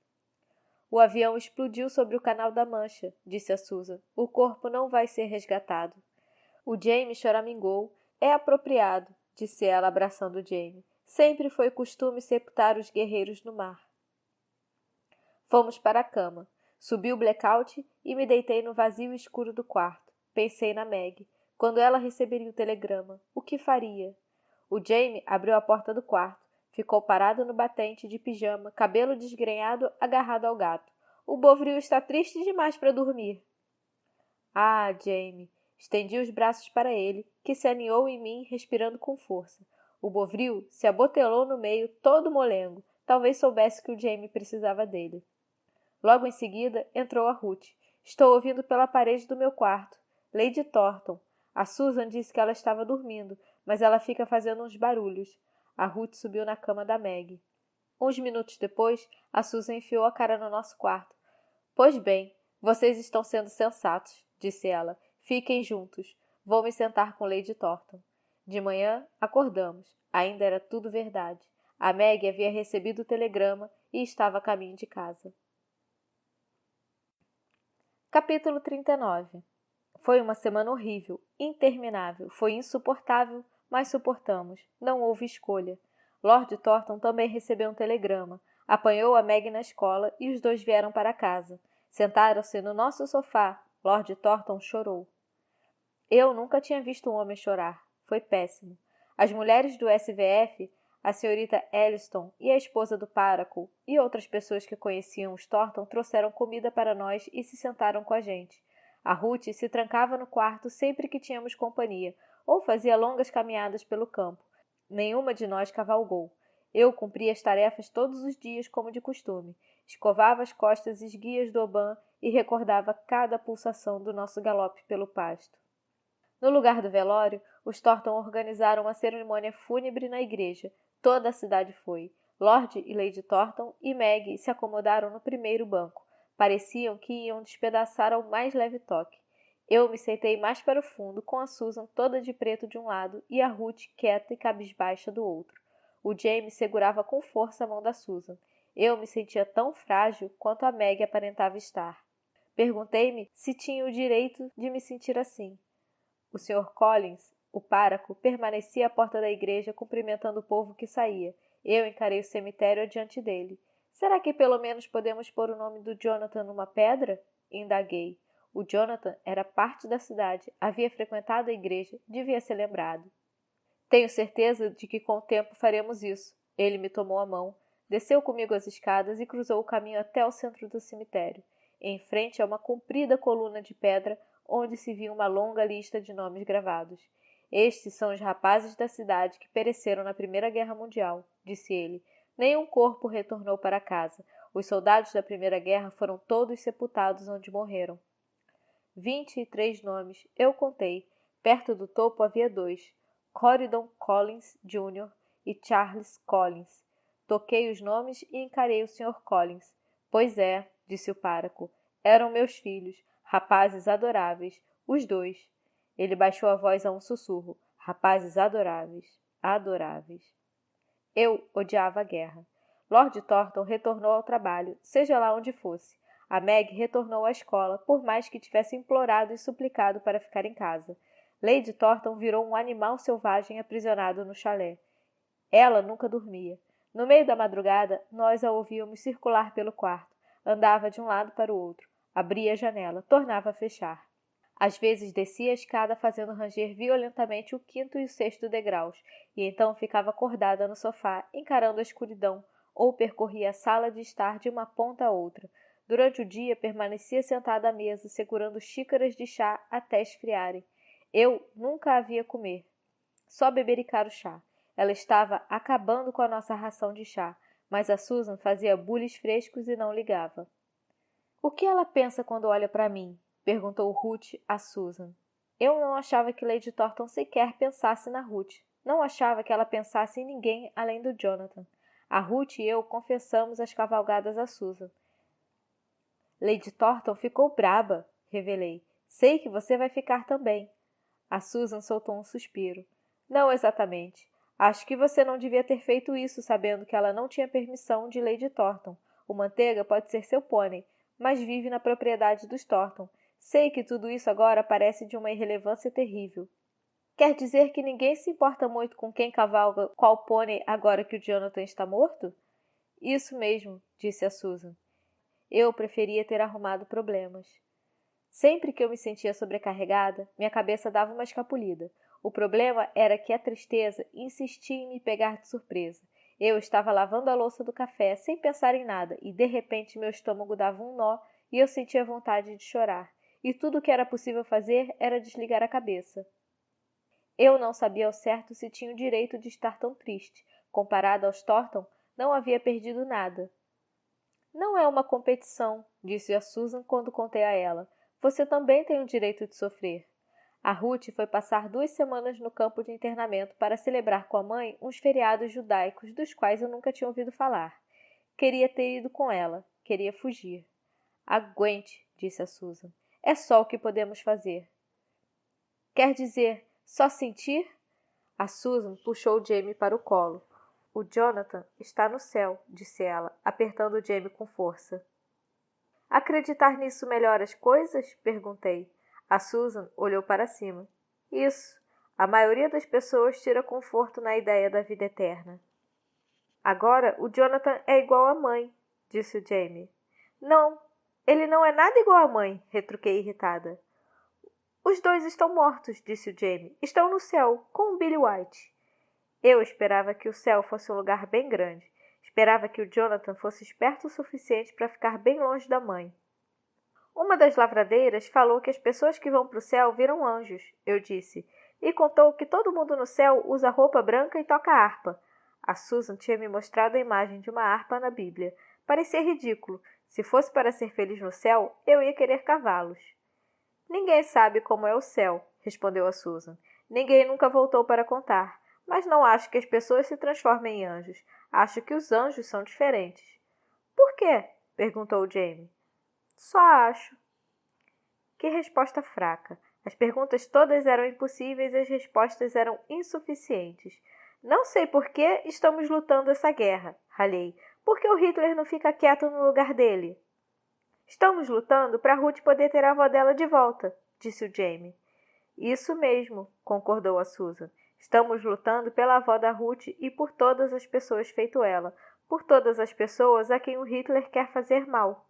O avião explodiu sobre o Canal da Mancha, disse a Susan. O corpo não vai ser resgatado. O Jamie choramingou. É apropriado, disse ela, abraçando o Jamie. Sempre foi costume sepultar os guerreiros no mar. Fomos para a cama. Subi o blackout e me deitei no vazio escuro do quarto. Pensei na Meg. Quando ela receberia o telegrama, o que faria? O Jamie abriu a porta do quarto. Ficou parado no batente, de pijama, cabelo desgrenhado, agarrado ao gato. O Bovril está triste demais para dormir. Ah, Jamie! Estendi os braços para ele, que se aninhou em mim, respirando com força. O Bovril se abotelou no meio, todo molengo. Talvez soubesse que o Jamie precisava dele. Logo em seguida, entrou a Ruth. Estou ouvindo pela parede do meu quarto. Lady Thornton. A Susan disse que ela estava dormindo, mas ela fica fazendo uns barulhos. A Ruth subiu na cama da Meg. Uns minutos depois, a Susan enfiou a cara no nosso quarto. Pois bem, vocês estão sendo sensatos, disse ela. Fiquem juntos. Vou me sentar com Lady Thornton. De manhã, acordamos. Ainda era tudo verdade. A Meg havia recebido o telegrama e estava a caminho de casa. Capítulo 39. Foi uma semana horrível, interminável, foi insuportável, mas suportamos. Não houve escolha. Lord Thornton também recebeu um telegrama. Apanhou a Meg na escola e os dois vieram para casa. Sentaram-se no nosso sofá. Lord Thornton chorou. Eu nunca tinha visto um homem chorar. Foi péssimo. As mulheres do SVF, a senhorita Elliston e a esposa do pároco e outras pessoas que conheciam os Thornton trouxeram comida para nós e se sentaram com a gente. A Ruth se trancava no quarto sempre que tínhamos companhia, ou fazia longas caminhadas pelo campo. Nenhuma de nós cavalgou. Eu cumpria as tarefas todos os dias como de costume. Escovava as costas esguias do Oban e recordava cada pulsação do nosso galope pelo pasto. No lugar do velório, os Thornton organizaram uma cerimônia fúnebre na igreja. Toda a cidade foi. Lord e Lady Thornton e Meg se acomodaram no primeiro banco. Pareciam que iam despedaçar ao mais leve toque. Eu me sentei mais para o fundo, com a Susan toda de preto de um lado e a Ruth quieta e cabisbaixa do outro. O James segurava com força a mão da Susan. Eu me sentia tão frágil quanto a Meg aparentava estar. Perguntei-me se tinha o direito de me sentir assim. O Sr. Collins, o pároco, permanecia à porta da igreja cumprimentando o povo que saía. Eu encarei o cemitério adiante dele. Será que pelo menos podemos pôr o nome do Jonathan numa pedra? Indaguei. O Jonathan era parte da cidade, havia frequentado a igreja, devia ser lembrado. Tenho certeza de que com o tempo faremos isso. Ele me tomou a mão, desceu comigo as escadas e cruzou o caminho até o centro do cemitério. Em frente a uma comprida coluna de pedra, onde se via uma longa lista de nomes gravados. Estes são os rapazes da cidade que pereceram na Primeira Guerra Mundial, disse ele. Nenhum corpo retornou para casa. Os soldados da Primeira Guerra foram todos sepultados onde morreram. 23 nomes, eu contei. Perto do topo havia 2, Corydon Collins Jr. e Charles Collins. Toquei os nomes e encarei o Sr. Collins. Pois é, disse o pároco, eram meus filhos, rapazes adoráveis, os 2. Ele baixou a voz a um sussurro. Rapazes adoráveis, adoráveis. Eu odiava a guerra. Lord Thornton retornou ao trabalho, seja lá onde fosse. A Meg retornou à escola, por mais que tivesse implorado e suplicado para ficar em casa. Lady Thornton virou um animal selvagem aprisionado no chalé. Ela nunca dormia. No meio da madrugada, nós a ouvíamos circular pelo quarto. Andava de um lado para o outro. Abria a janela, tornava a fechar. Às vezes descia a escada fazendo ranger violentamente o quinto e o sexto degraus, e então ficava acordada no sofá, encarando a escuridão, ou percorria a sala de estar de uma ponta a outra. Durante o dia permanecia sentada à mesa, segurando xícaras de chá até esfriarem. Eu nunca a via comer, só bebericar o chá. Ela estava acabando com a nossa ração de chá, mas a Susan fazia bules frescos e não ligava. O que ela pensa quando olha para mim? Perguntou Ruth a Susan. Eu não achava que Lady Thornton sequer pensasse na Ruth. Não achava que ela pensasse em ninguém além do Jonathan. A Ruth e eu confessamos as cavalgadas a Susan. Lady Thornton ficou braba, revelei. Sei que você vai ficar também. A Susan soltou um suspiro. Não exatamente. Acho que você não devia ter feito isso sabendo que ela não tinha permissão de Lady Thornton. O Manteiga pode ser seu pônei, mas vive na propriedade dos Thornton. Sei que tudo isso agora parece de uma irrelevância terrível. Quer dizer que ninguém se importa muito com quem cavalga qual pônei agora que o Jonathan está morto? Isso mesmo, disse a Susan. Eu preferia ter arrumado problemas. Sempre que eu me sentia sobrecarregada, minha cabeça dava uma escapulida. O problema era que a tristeza insistia em me pegar de surpresa. Eu estava lavando a louça do café sem pensar em nada e, de repente, meu estômago dava um nó e eu sentia vontade de chorar. E tudo o que era possível fazer era desligar a cabeça. Eu não sabia ao certo se tinha o direito de estar tão triste. Comparado aos Thornton, não havia perdido nada. Não é uma competição, disse a Susan quando contei a ela. Você também tem o direito de sofrer. A Ruth foi passar 2 semanas no campo de internamento para celebrar com a mãe uns feriados judaicos dos quais eu nunca tinha ouvido falar. Queria ter ido com ela, queria fugir. Aguente, disse a Susan. É só o que podemos fazer. Quer dizer, só sentir? A Susan puxou Jamie para o colo. O Jonathan está no céu, disse ela, apertando Jamie com força. Acreditar nisso melhora as coisas? Perguntei. A Susan olhou para cima. Isso. A maioria das pessoas tira conforto na ideia da vida eterna. Agora o Jonathan é igual à mãe, disse o Jamie. Não, ele não é nada igual à mãe, retruquei irritada. Os dois estão mortos, disse o Jamie. Estão no céu, com o Billy White. Eu esperava que o céu fosse um lugar bem grande. Esperava que o Jonathan fosse esperto o suficiente para ficar bem longe da mãe. Uma das lavradeiras falou que as pessoas que vão para o céu viram anjos, eu disse, e contou que todo mundo no céu usa roupa branca e toca harpa. A Susan tinha me mostrado a imagem de uma harpa na Bíblia. Parecia ridículo. Se fosse para ser feliz no céu, eu ia querer cavalos. Ninguém sabe como é o céu, respondeu a Susan. Ninguém nunca voltou para contar. Mas não acho que as pessoas se transformem em anjos. Acho que os anjos são diferentes. Por quê? Perguntou Jamie. Só acho. Que resposta fraca. As perguntas todas eram impossíveis e as respostas eram insuficientes. Não sei por que estamos lutando essa guerra, ralhei. Por que o Hitler não fica quieto no lugar dele? Estamos lutando para Ruth poder ter a avó dela de volta, disse o Jamie. Isso mesmo, concordou a Susan. Estamos lutando pela avó da Ruth e por todas as pessoas feito ela, por todas as pessoas a quem o Hitler quer fazer mal.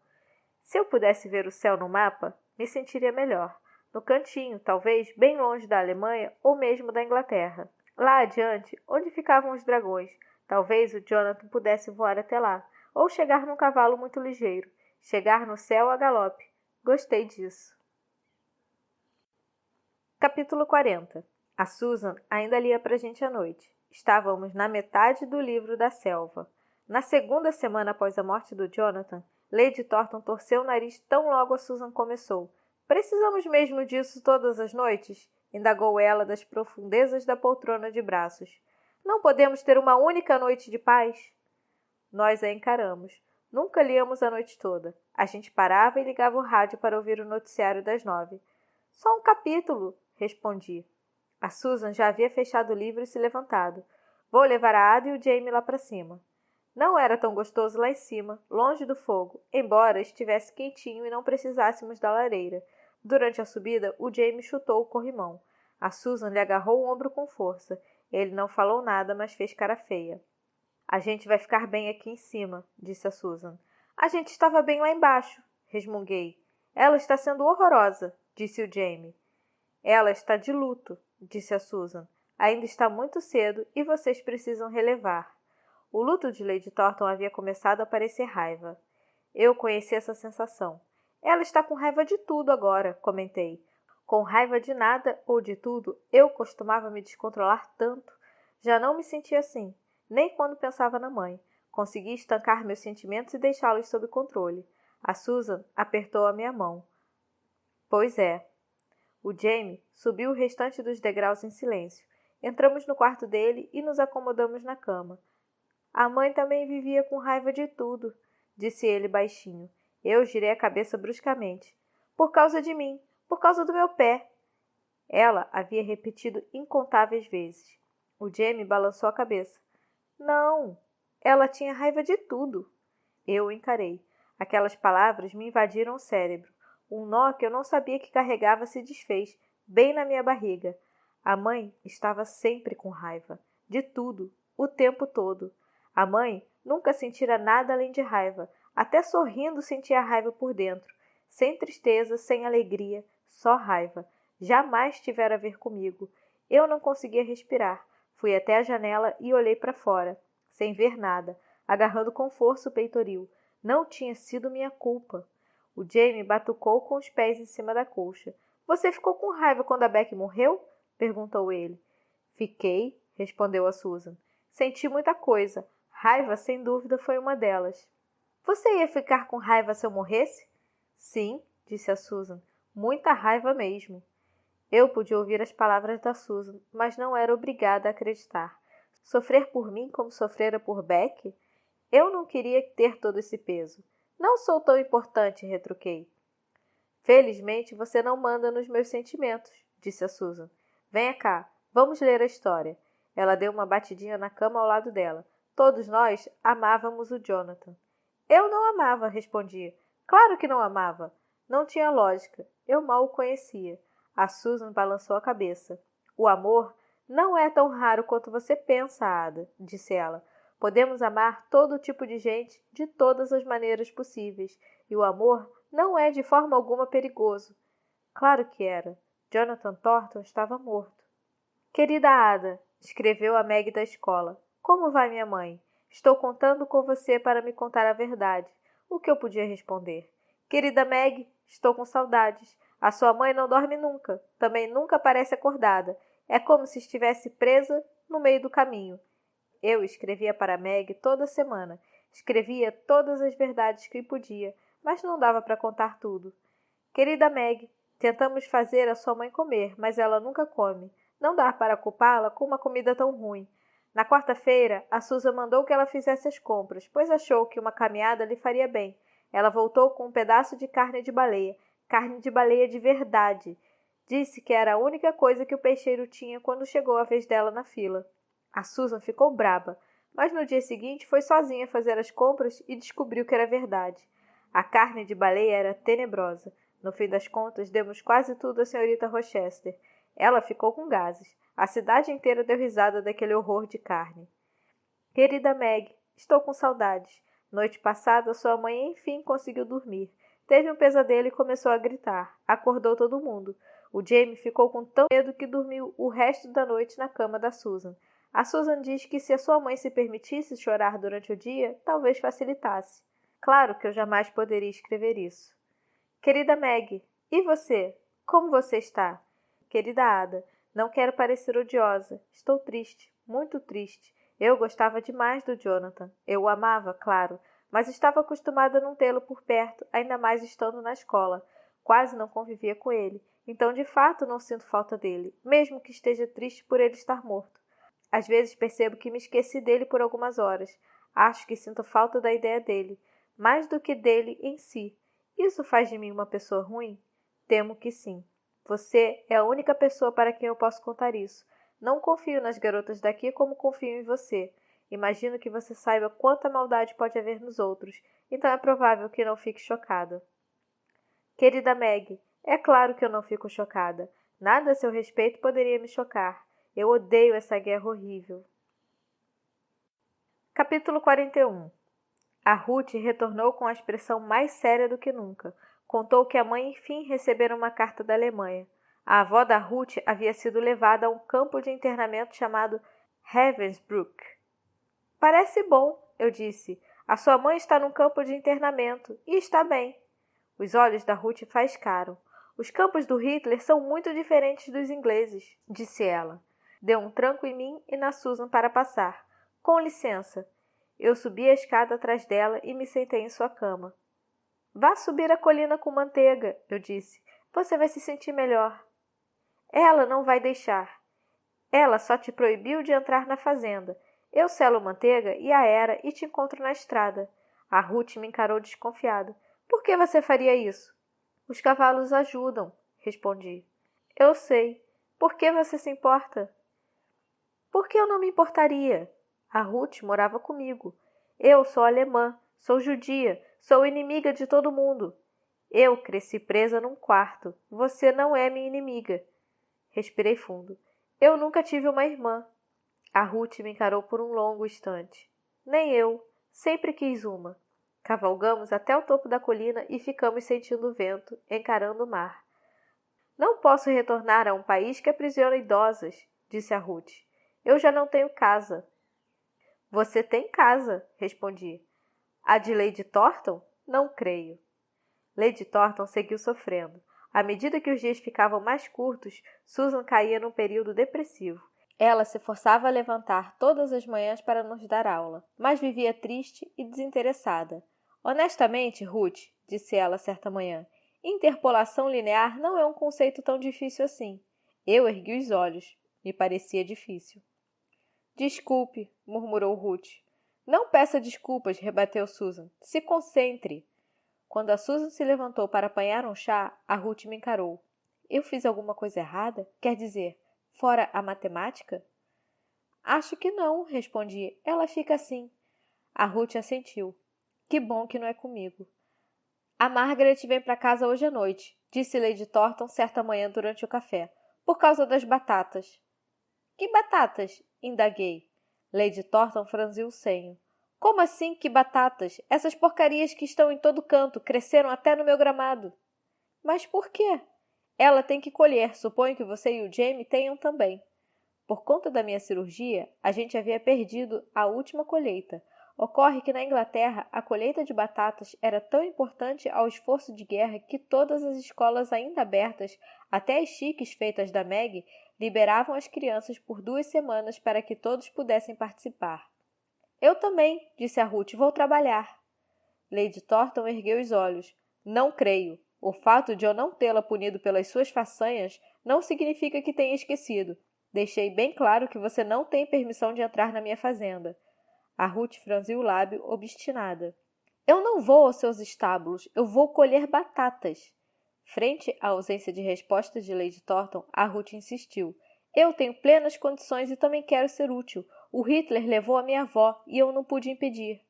Se eu pudesse ver o céu no mapa, me sentiria melhor. No cantinho, talvez, bem longe da Alemanha ou mesmo da Inglaterra. Lá adiante, onde ficavam os dragões, talvez o Jonathan pudesse voar até lá, ou chegar num cavalo muito ligeiro, chegar no céu a galope. Gostei disso. Capítulo 40. A Susan ainda lia para a gente à noite. Estávamos na metade do livro da selva. Na segunda semana após a morte do Jonathan, Lady Thornton torceu o nariz tão logo a Susan começou. Precisamos mesmo disso todas as noites? Indagou ela das profundezas da poltrona de braços. Não podemos ter uma única noite de paz? Nós a encaramos. Nunca líamos a noite toda. A gente parava e ligava o rádio para ouvir o noticiário das 9. Só um capítulo, respondi. A Susan já havia fechado o livro e se levantado. Vou levar a Ada e o Jamie lá para cima. Não era tão gostoso lá em cima, longe do fogo, embora estivesse quentinho e não precisássemos da lareira. Durante a subida, o Jamie chutou o corrimão. A Susan lhe agarrou o ombro com força. Ele não falou nada, mas fez cara feia. A gente vai ficar bem aqui em cima, disse a Susan. A gente estava bem lá embaixo, resmunguei. Ela está sendo horrorosa, disse o Jamie. Ela está de luto, disse a Susan. Ainda está muito cedo e vocês precisam relevar. O luto de Lady Thornton havia começado a parecer raiva. Eu conheci essa sensação. Ela está com raiva de tudo agora, comentei. Com raiva de nada ou de tudo, eu costumava me descontrolar tanto. Já não me sentia assim, nem quando pensava na mãe. Consegui estancar meus sentimentos e deixá-los sob controle. A Susan apertou a minha mão. Pois é. O Jamie subiu o restante dos degraus em silêncio. Entramos no quarto dele e nos acomodamos na cama. A mãe também vivia com raiva de tudo, disse ele baixinho. Eu girei a cabeça bruscamente. Por causa de mim, por causa do meu pé. Ela havia repetido incontáveis vezes. O Jamie balançou a cabeça. Não, ela tinha raiva de tudo. Eu o encarei. Aquelas palavras me invadiram o cérebro. Um nó que eu não sabia que carregava se desfez, bem na minha barriga. A mãe estava sempre com raiva. De tudo, o tempo todo. A mãe nunca sentira nada além de raiva. Até sorrindo sentia raiva por dentro. Sem tristeza, sem alegria, só raiva. Jamais tivera a ver comigo. Eu não conseguia respirar. Fui até a janela e olhei para fora, sem ver nada, agarrando com força o peitoril. Não tinha sido minha culpa. O Jamie batucou com os pés em cima da colcha. Você ficou com raiva quando a Beck morreu? Perguntou ele. Fiquei, respondeu a Susan. Senti muita coisa. Raiva, sem dúvida, foi uma delas. Você ia ficar com raiva se eu morresse? Sim, disse a Susan. Muita raiva mesmo. Eu podia ouvir as palavras da Susan, mas não era obrigada a acreditar. Sofrer por mim como sofrera por Beck? Eu não queria ter todo esse peso. Não sou tão importante, retruquei. Felizmente você não manda nos meus sentimentos, disse a Susan. Venha cá, vamos ler a história. Ela deu uma batidinha na cama ao lado dela. Todos nós amávamos o Jonathan. Eu não amava, respondi. Claro que não amava. Não tinha lógica. Eu mal o conhecia. A Susan balançou a cabeça. O amor não é tão raro quanto você pensa, Ada, disse ela. Podemos amar todo tipo de gente de todas as maneiras possíveis, e o amor não é de forma alguma perigoso. Claro que era. Jonathan Thornton estava morto. Querida Ada, escreveu a Meg da escola, como vai minha mãe? Estou contando com você para me contar a verdade. O que eu podia responder? Querida Meg, estou com saudades. A sua mãe não dorme nunca, também nunca parece acordada. É como se estivesse presa no meio do caminho. Eu escrevia para Meg toda semana. Escrevia todas as verdades que podia, mas não dava para contar tudo. Querida Meg, tentamos fazer a sua mãe comer, mas ela nunca come. Não dá para culpá-la com uma comida tão ruim. Na quarta-feira, a Susan mandou que ela fizesse as compras, pois achou que uma caminhada lhe faria bem. Ela voltou com um pedaço de carne de baleia de verdade. Disse que era a única coisa que o peixeiro tinha quando chegou a vez dela na fila. A Susan ficou braba, mas no dia seguinte foi sozinha fazer as compras e descobriu que era verdade. A carne de baleia era tenebrosa. No fim das contas, demos quase tudo à senhorita Rochester. Ela ficou com gases. A cidade inteira deu risada daquele horror de carne. Querida Meg, estou com saudades. Noite passada, sua mãe enfim conseguiu dormir. Teve um pesadelo e começou a gritar. Acordou todo mundo. O Jamie ficou com tão medo que dormiu o resto da noite na cama da Susan. A Susan diz que se a sua mãe se permitisse chorar durante o dia, talvez facilitasse. Claro que eu jamais poderia escrever isso. Querida Meg, e você? Como você está? Querida Ada, não quero parecer odiosa. Estou triste, muito triste. Eu gostava demais do Jonathan. Eu o amava, claro, mas estava acostumada a não tê-lo por perto, ainda mais estando na escola. Quase não convivia com ele, então de fato não sinto falta dele, mesmo que esteja triste por ele estar morto. Às vezes percebo que me esqueci dele por algumas horas. Acho que sinto falta da ideia dele, mais do que dele em si. Isso faz de mim uma pessoa ruim? Temo que sim. Você é a única pessoa para quem eu posso contar isso. Não confio nas garotas daqui como confio em você. Imagino que você saiba quanta maldade pode haver nos outros, então é provável que não fique chocada. Querida Meg, é claro que eu não fico chocada. Nada a seu respeito poderia me chocar. Eu odeio essa guerra horrível. Capítulo 41. A Ruth retornou com a expressão mais séria do que nunca. Contou que a mãe enfim recebera uma carta da Alemanha. A avó da Ruth havia sido levada a um campo de internamento chamado Ravensbrück. Parece bom, eu disse. A sua mãe está num campo de internamento e está bem. Os olhos da Ruth faiscaram. Os campos do Hitler são muito diferentes dos ingleses, disse ela. Deu um tranco em mim e na Susan para passar. Com licença. Eu subi a escada atrás dela e me sentei em sua cama. Vá subir a colina com manteiga, eu disse. Você vai se sentir melhor. Ela não vai deixar. Ela só te proibiu de entrar na fazenda. Eu selo manteiga e aera e te encontro na estrada. A Ruth me encarou desconfiada. Por que você faria isso? Os cavalos ajudam, respondi. Eu sei. Por que você se importa? Por que eu não me importaria? A Ruth morava comigo. Eu sou alemã, sou judia, sou inimiga de todo mundo. Eu cresci presa num quarto. Você não é minha inimiga. Respirei fundo. Eu nunca tive uma irmã. A Ruth me encarou por um longo instante. Nem eu. Sempre quis uma. Cavalgamos até o topo da colina e ficamos sentindo o vento, encarando o mar. Não posso retornar a um país que aprisiona idosas, disse a Ruth. Eu já não tenho casa. Você tem casa, respondi. A de Lady Thornton? Não creio. Lady Thornton seguiu sofrendo. À medida que os dias ficavam mais curtos, Susan caía num período depressivo. Ela se forçava a levantar todas as manhãs para nos dar aula, mas vivia triste e desinteressada. Honestamente, Ruth, disse ela certa manhã, interpolação linear não é um conceito tão difícil assim. Eu ergui os olhos. Me parecia difícil. Desculpe, murmurou Ruth. Não peça desculpas, rebateu Susan. Se concentre. Quando a Susan se levantou para apanhar um chá, a Ruth me encarou. Eu fiz alguma coisa errada? Quer dizer, fora a matemática? Acho que não, respondi. Ela fica assim. A Ruth assentiu. Que bom que não é comigo. A Margaret vem para casa hoje à noite, disse Lady Thornton certa manhã durante o café, por causa das batatas. Que batatas? Indaguei. Lady Thornton franziu o senho. Como assim, que batatas? Essas porcarias que estão em todo canto cresceram até no meu gramado. Mas por quê? Ela tem que colher, suponho que você e o Jamie tenham também. Por conta da minha cirurgia, a gente havia perdido a última colheita. Ocorre que na Inglaterra a colheita de batatas era tão importante ao esforço de guerra que todas as escolas ainda abertas, até as chiques feitas da Meg, liberavam as crianças por 2 semanas para que todos pudessem participar. Eu também, disse a Ruth, vou trabalhar. Lady Thornton ergueu os olhos. Não creio. O fato de eu não tê-la punido pelas suas façanhas não significa que tenha esquecido. Deixei bem claro que você não tem permissão de entrar na minha fazenda. A Ruth franziu o lábio, obstinada. Eu não vou aos seus estábulos, eu vou colher batatas. Frente à ausência de resposta de Lady Thornton, a Ruth insistiu. Eu tenho plenas condições e também quero ser útil. O Hitler levou a minha avó e eu não pude impedir.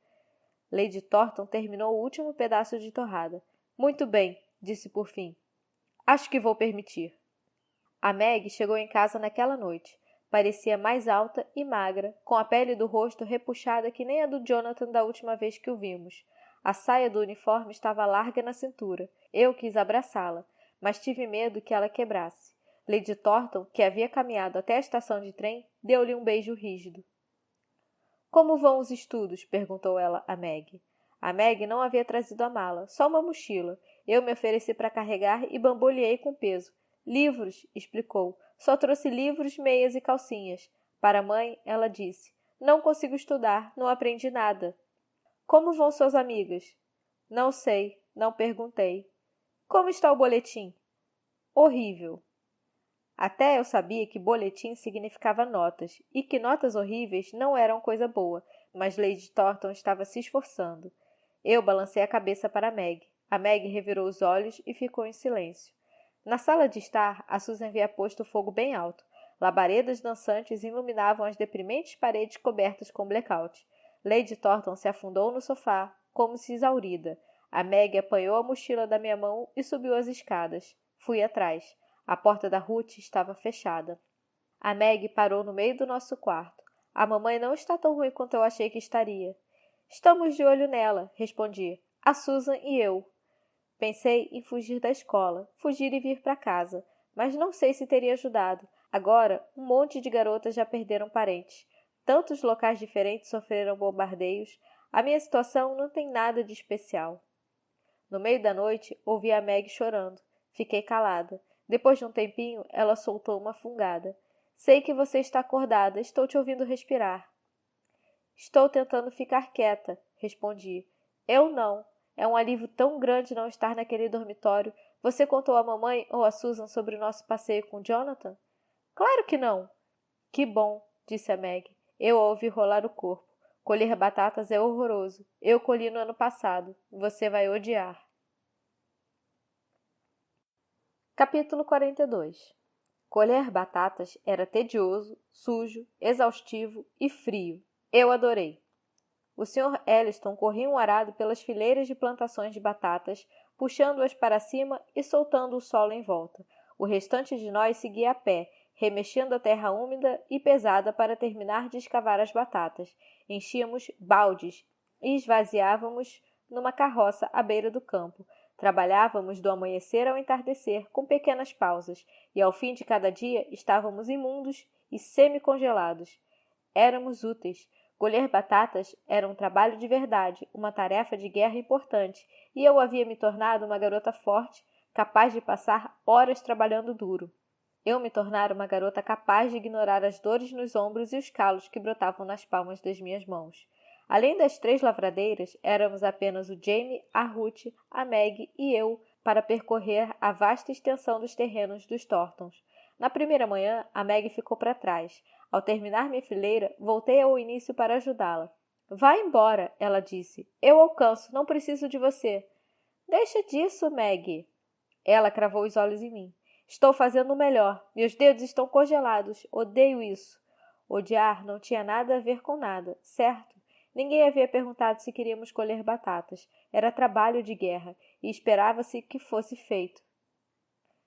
Lady Thornton terminou o último pedaço de torrada. Muito bem, disse por fim. Acho que vou permitir. A Meg chegou em casa naquela noite. Parecia mais alta e magra, com a pele do rosto repuxada que nem a do Jonathan da última vez que o vimos. A saia do uniforme estava larga na cintura. Eu quis abraçá-la, mas tive medo que ela quebrasse. Lady Thornton, que havia caminhado até a estação de trem, deu-lhe um beijo rígido. Como vão os estudos? Perguntou ela a Meg. A Meg não havia trazido a mala, só uma mochila. Eu me ofereci para carregar e bamboleei com peso. Livros, explicou. Só trouxe livros, meias e calcinhas. Para a mãe, ela disse. Não consigo estudar, não aprendi nada. Como vão suas amigas? Não sei, não perguntei. Como está o boletim? Horrível. Até eu sabia que boletim significava notas, e que notas horríveis não eram coisa boa, mas Lady Thornton estava se esforçando. Eu balancei a cabeça para Meg. A Meg revirou os olhos e ficou em silêncio. Na sala de estar, a Susan havia posto o fogo bem alto. Labaredas dançantes iluminavam as deprimentes paredes cobertas com blackout. Lady Thornton se afundou no sofá, como se exaurida. A Meg apanhou a mochila da minha mão e subiu as escadas. Fui atrás. A porta da Ruth estava fechada. A Meg parou no meio do nosso quarto. A mamãe não está tão ruim quanto eu achei que estaria. Estamos de olho nela, respondi. A Susan e eu. Pensei em fugir da escola, fugir e vir para casa, mas não sei se teria ajudado. Agora, um monte de garotas já perderam parentes. Tantos locais diferentes sofreram bombardeios. A minha situação não tem nada de especial. No meio da noite, ouvi a Meg chorando. Fiquei calada. Depois de um tempinho, ela soltou uma fungada. Sei que você está acordada, estou te ouvindo respirar. Estou tentando ficar quieta, respondi. Eu não. É um alívio tão grande não estar naquele dormitório. Você contou à mamãe ou a Susan sobre o nosso passeio com Jonathan? Claro que não. Que bom, disse a Meg. Eu a ouvi rolar o corpo. Colher batatas é horroroso. Eu colhi no ano passado. Você vai odiar. Capítulo 42. Colher batatas era tedioso, sujo, exaustivo e frio. Eu adorei. O Sr. Elliston corria um arado pelas fileiras de plantações de batatas, puxando-as para cima e soltando o solo em volta. O restante de nós seguia a pé, remexendo a terra úmida e pesada para terminar de escavar as batatas. Enchíamos baldes e esvaziávamos numa carroça à beira do campo. Trabalhávamos do amanhecer ao entardecer, com pequenas pausas, e ao fim de cada dia estávamos imundos e semi-congelados. Éramos úteis. Colher batatas era um trabalho de verdade, uma tarefa de guerra importante, e eu havia me tornado uma garota forte, capaz de passar horas trabalhando duro. Eu me tornara uma garota capaz de ignorar as dores nos ombros e os calos que brotavam nas palmas das minhas mãos. Além das 3 lavradeiras, éramos apenas o Jamie, a Ruth, a Meg e eu para percorrer a vasta extensão dos terrenos dos Thorntons. Na primeira manhã, a Meg ficou para trás. Ao terminar minha fileira, voltei ao início para ajudá-la. Vá embora, ela disse. Eu alcanço, não preciso de você. Deixa disso, Meg. Ela cravou os olhos em mim. Estou fazendo o melhor. Meus dedos estão congelados. Odeio isso. Odiar não tinha nada a ver com nada, certo? Ninguém havia perguntado se queríamos colher batatas. Era trabalho de guerra, e esperava-se que fosse feito.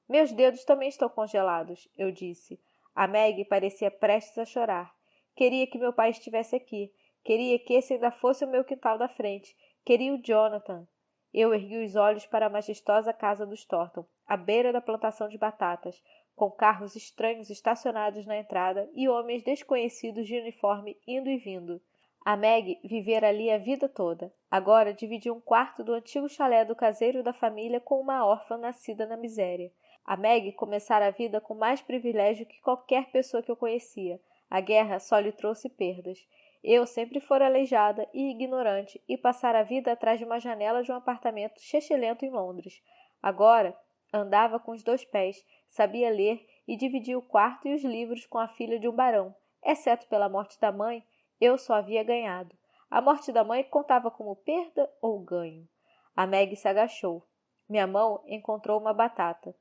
Meus dedos também estão congelados, eu disse. A Meg parecia prestes a chorar. Queria que meu pai estivesse aqui. Queria que esse ainda fosse o meu quintal da frente. Queria o Jonathan. Eu ergui os olhos para a majestosa casa dos Thornton, à beira da plantação de batatas, com carros estranhos estacionados na entrada e homens desconhecidos de uniforme indo e vindo. A Meg vivera ali a vida toda. Agora dividia um quarto do antigo chalé do caseiro da família com uma órfã nascida na miséria. A Meg começara a vida com mais privilégio que qualquer pessoa que eu conhecia. A guerra só lhe trouxe perdas. Eu sempre fora aleijada e ignorante e passara a vida atrás de uma janela de um apartamento chechelento em Londres. Agora andava com os 2 pés, sabia ler e dividia o quarto e os livros com a filha de um barão. Exceto pela morte da mãe, eu só havia ganhado. A morte da mãe contava como perda ou ganho. A Meg se agachou. Minha mão encontrou uma batata.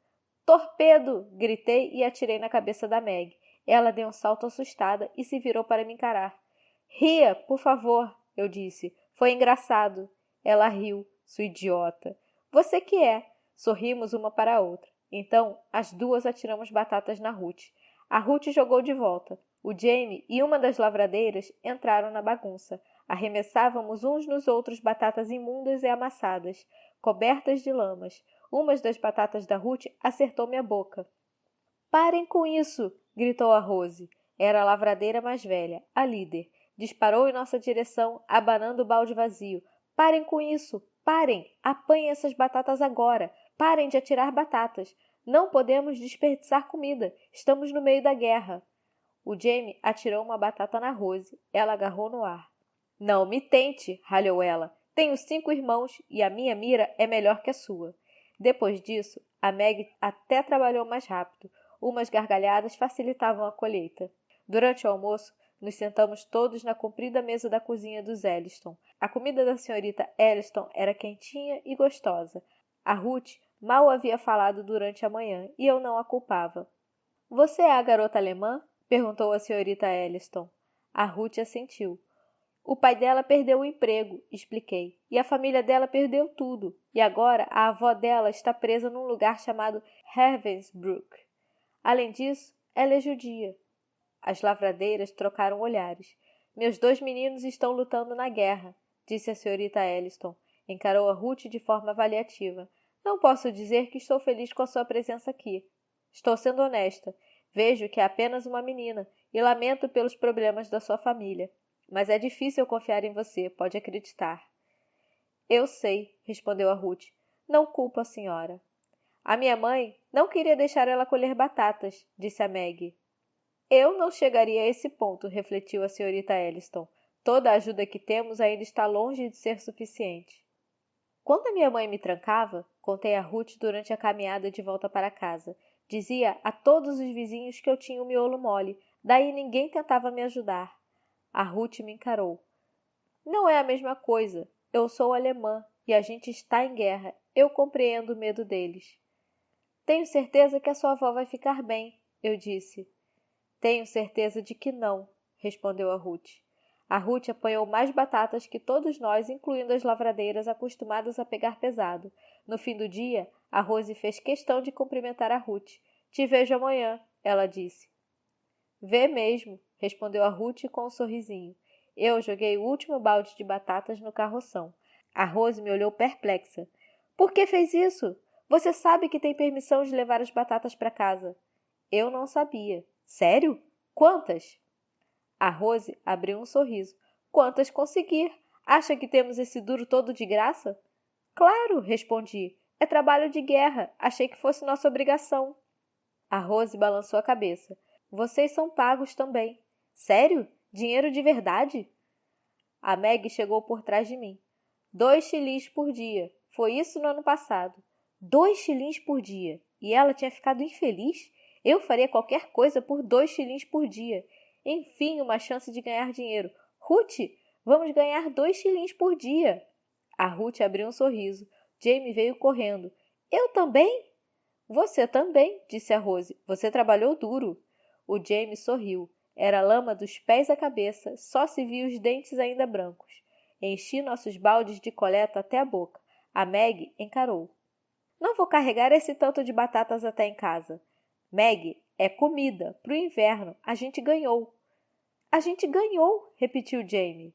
Torpedo! Gritei e atirei na cabeça da Meg. Ela deu um salto assustada e se virou para me encarar. Ria, por favor, eu disse. Foi engraçado. Ela riu, sua idiota. Você que é. Sorrimos uma para a outra. Então, as 2 atiramos batatas na Ruth. A Ruth jogou de volta. O Jamie e uma das lavradeiras entraram na bagunça. Arremessávamos uns nos outros batatas imundas e amassadas, cobertas de lamas. Uma das batatas da Ruth acertou minha boca. Parem com isso! Gritou a Rose. Era a lavradeira mais velha, a líder. Disparou em nossa direção, abanando o balde vazio. Parem com isso! Parem! Apanhem essas batatas agora! Parem de atirar batatas! Não podemos desperdiçar comida! Estamos no meio da guerra! O Jamie atirou uma batata na Rose. Ela agarrou no ar. Não me tente! Ralhou ela. Tenho 5 irmãos e a minha mira é melhor que a sua. Depois disso, a Meg até trabalhou mais rápido. Umas gargalhadas facilitavam a colheita. Durante o almoço, nos sentamos todos na comprida mesa da cozinha dos Elliston. A comida da senhorita Elliston era quentinha e gostosa. A Ruth mal havia falado durante a manhã e eu não a culpava. Você é a garota alemã? Perguntou a senhorita Elliston. A Ruth assentiu. O pai dela perdeu o emprego, expliquei, e a família dela perdeu tudo. E agora a avó dela está presa num lugar chamado Ravensbrück. Além disso, ela é judia. As lavradeiras trocaram olhares. Meus 2 meninos estão lutando na guerra, disse a senhorita Elliston. Encarou a Ruth de forma avaliativa. Não posso dizer que estou feliz com a sua presença aqui. Estou sendo honesta. Vejo que é apenas uma menina e lamento pelos problemas da sua família. Mas é difícil confiar em você, pode acreditar. Eu sei, respondeu a Ruth. Não culpo a senhora. A minha mãe não queria deixar ela colher batatas, disse a Maggie. Eu não chegaria a esse ponto, refletiu a senhorita Elliston. Toda a ajuda que temos ainda está longe de ser suficiente. Quando a minha mãe me trancava, contei a Ruth durante a caminhada de volta para casa, dizia a todos os vizinhos que eu tinha o miolo mole, daí ninguém tentava me ajudar. A Ruth me encarou. Não é a mesma coisa. Eu sou alemã e a gente está em guerra. Eu compreendo o medo deles. Tenho certeza que a sua avó vai ficar bem, eu disse. Tenho certeza de que não, respondeu a Ruth. A Ruth apanhou mais batatas que todos nós, incluindo as lavradeiras acostumadas a pegar pesado. No fim do dia, a Rose fez questão de cumprimentar a Ruth. Te vejo amanhã, ela disse. Vê mesmo, respondeu a Ruth com um sorrisinho. Eu joguei o último balde de batatas no carroção. A Rose me olhou perplexa. Por que fez isso? Você sabe que tem permissão de levar as batatas para casa. Eu não sabia. Sério? Quantas? A Rose abriu um sorriso. Quantas conseguir? Acha que temos esse duro todo de graça? Claro, respondi. É trabalho de guerra. Achei que fosse nossa obrigação. A Rose balançou a cabeça. Vocês são pagos também. Sério? Dinheiro de verdade? A Meg chegou por trás de mim. 2 shillings por dia. Foi isso no ano passado. 2 shillings por dia. E ela tinha ficado infeliz? Eu faria qualquer coisa por 2 shillings por dia. Enfim, uma chance de ganhar dinheiro. Ruth, vamos ganhar 2 shillings por dia. A Ruth abriu um sorriso. Jamie veio correndo. Eu também? Você também, disse a Rose. Você trabalhou duro. O Jamie sorriu. Era lama dos pés à cabeça, só se via os dentes ainda brancos. Enchi nossos baldes de coleta até a boca. A Meg encarou. Não vou carregar esse tanto de batatas até em casa. Meg, é comida. Pro inverno. A gente ganhou. A gente ganhou, repetiu Jamie.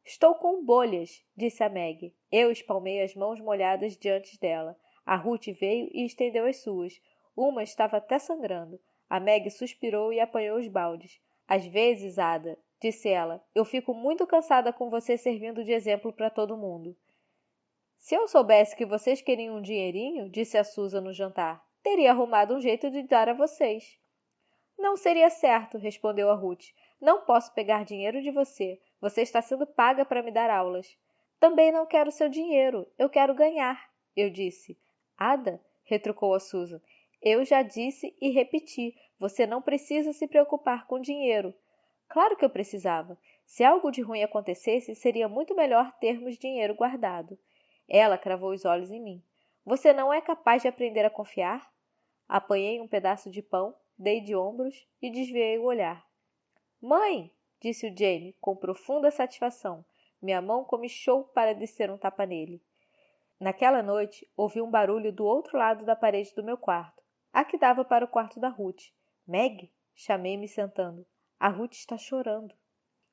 Estou com bolhas, disse a Meg. Eu espalmei as mãos molhadas diante dela. A Ruth veio e estendeu as suas. Uma estava até sangrando. A Meg suspirou e apanhou os baldes. Às vezes, Ada, disse ela, eu fico muito cansada com você servindo de exemplo para todo mundo. Se eu soubesse que vocês queriam um dinheirinho, disse a Susan no jantar, teria arrumado um jeito de dar a vocês. Não seria certo, respondeu a Ruth. Não posso pegar dinheiro de você. Você está sendo paga para me dar aulas. Também não quero seu dinheiro. Eu quero ganhar, eu disse. Ada, retrucou a Susan, eu já disse e repeti. Você não precisa se preocupar com dinheiro. Claro que eu precisava. Se algo de ruim acontecesse, seria muito melhor termos dinheiro guardado. Ela cravou os olhos em mim. Você não é capaz de aprender a confiar? Apanhei um pedaço de pão, dei de ombros e desviei o olhar. Mãe, disse o Jamie com profunda satisfação. Minha mão comichou para descer um tapa nele. Naquela noite, ouvi um barulho do outro lado da parede do meu quarto. A que dava para o quarto da Ruth. Meg? Chamei me sentando. A Ruth está chorando.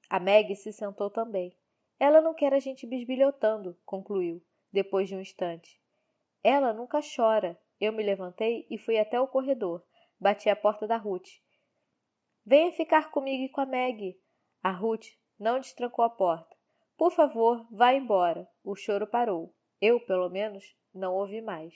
A Meg se sentou também. Ela não quer a gente bisbilhotando, concluiu, depois de um instante. Ela nunca chora. Eu me levantei e fui até o corredor. Bati à porta da Ruth. Venha ficar comigo e com a Meg. A Ruth não destrancou a porta. Por favor, vá embora. O choro parou. Eu, pelo menos, não ouvi mais.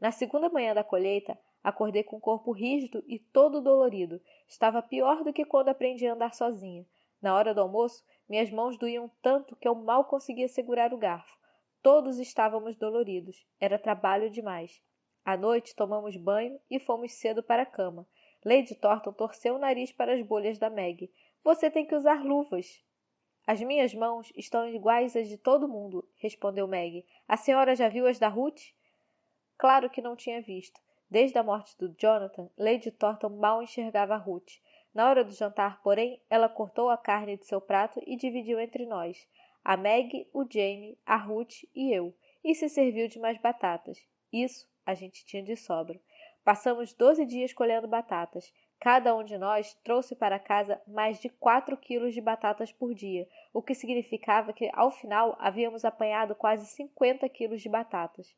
Na segunda manhã da colheita, acordei com o corpo rígido e todo dolorido. Estava pior do que quando aprendi a andar sozinha. Na hora do almoço, minhas mãos doíam tanto que eu mal conseguia segurar o garfo. Todos estávamos doloridos. Era trabalho demais. À noite, tomamos banho e fomos cedo para a cama. Lady Thornton torceu o nariz para as bolhas da Meg. Você tem que usar luvas. As minhas mãos estão iguais às de todo mundo, respondeu Meg. A senhora já viu as da Ruth? Claro que não tinha visto. Desde a morte do Jonathan, Lady Thornton mal enxergava a Ruth. Na hora do jantar, porém, ela cortou a carne de seu prato e dividiu entre nós. A Meg, o Jamie, a Ruth e eu. E se serviu de mais batatas. Isso a gente tinha de sobra. Passamos 12 dias colhendo batatas. Cada um de nós trouxe para casa mais de 4 quilos de batatas por dia, o que significava que, ao final, havíamos apanhado quase 50 quilos de batatas.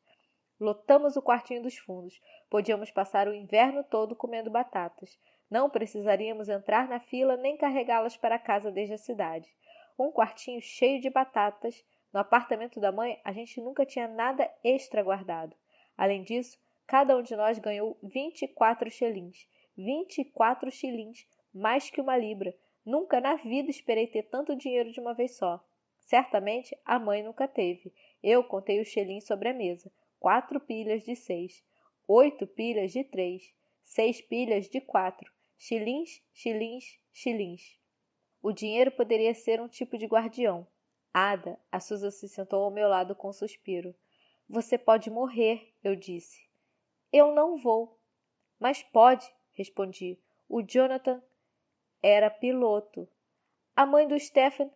Lotamos o quartinho dos fundos. Podíamos passar o inverno todo comendo batatas. Não precisaríamos entrar na fila nem carregá-las para casa desde a cidade. Um quartinho cheio de batatas. No apartamento da mãe, a gente nunca tinha nada extra guardado. Além disso, cada um de nós ganhou 24 xilins. 24 xilins, mais que uma libra. Nunca na vida esperei ter tanto dinheiro de uma vez só. Certamente, a mãe nunca teve. Eu contei os xilins sobre a mesa. 4 pilhas de 6, 8 pilhas de 3, 6 pilhas de 4, xilins, xilins, xilins. O dinheiro poderia ser um tipo de guardião. Ada, a Susan se sentou ao meu lado com um suspiro. Você pode morrer, eu disse. Eu não vou. Mas pode, respondi. O Jonathan era piloto. A mãe do Stephen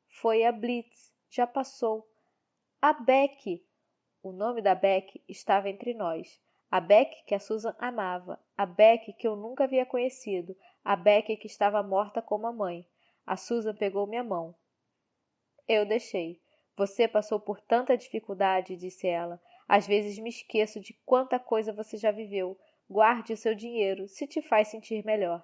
foi a Blitz, já passou. A Becky. O nome da Becky estava entre nós. A Becky que a Susan amava. A Becky que eu nunca havia conhecido. A Becky que estava morta como a mãe. A Susan pegou minha mão. Eu deixei. Você passou por tanta dificuldade, disse ela. Às vezes me esqueço de quanta coisa você já viveu. Guarde o seu dinheiro, se te faz sentir melhor.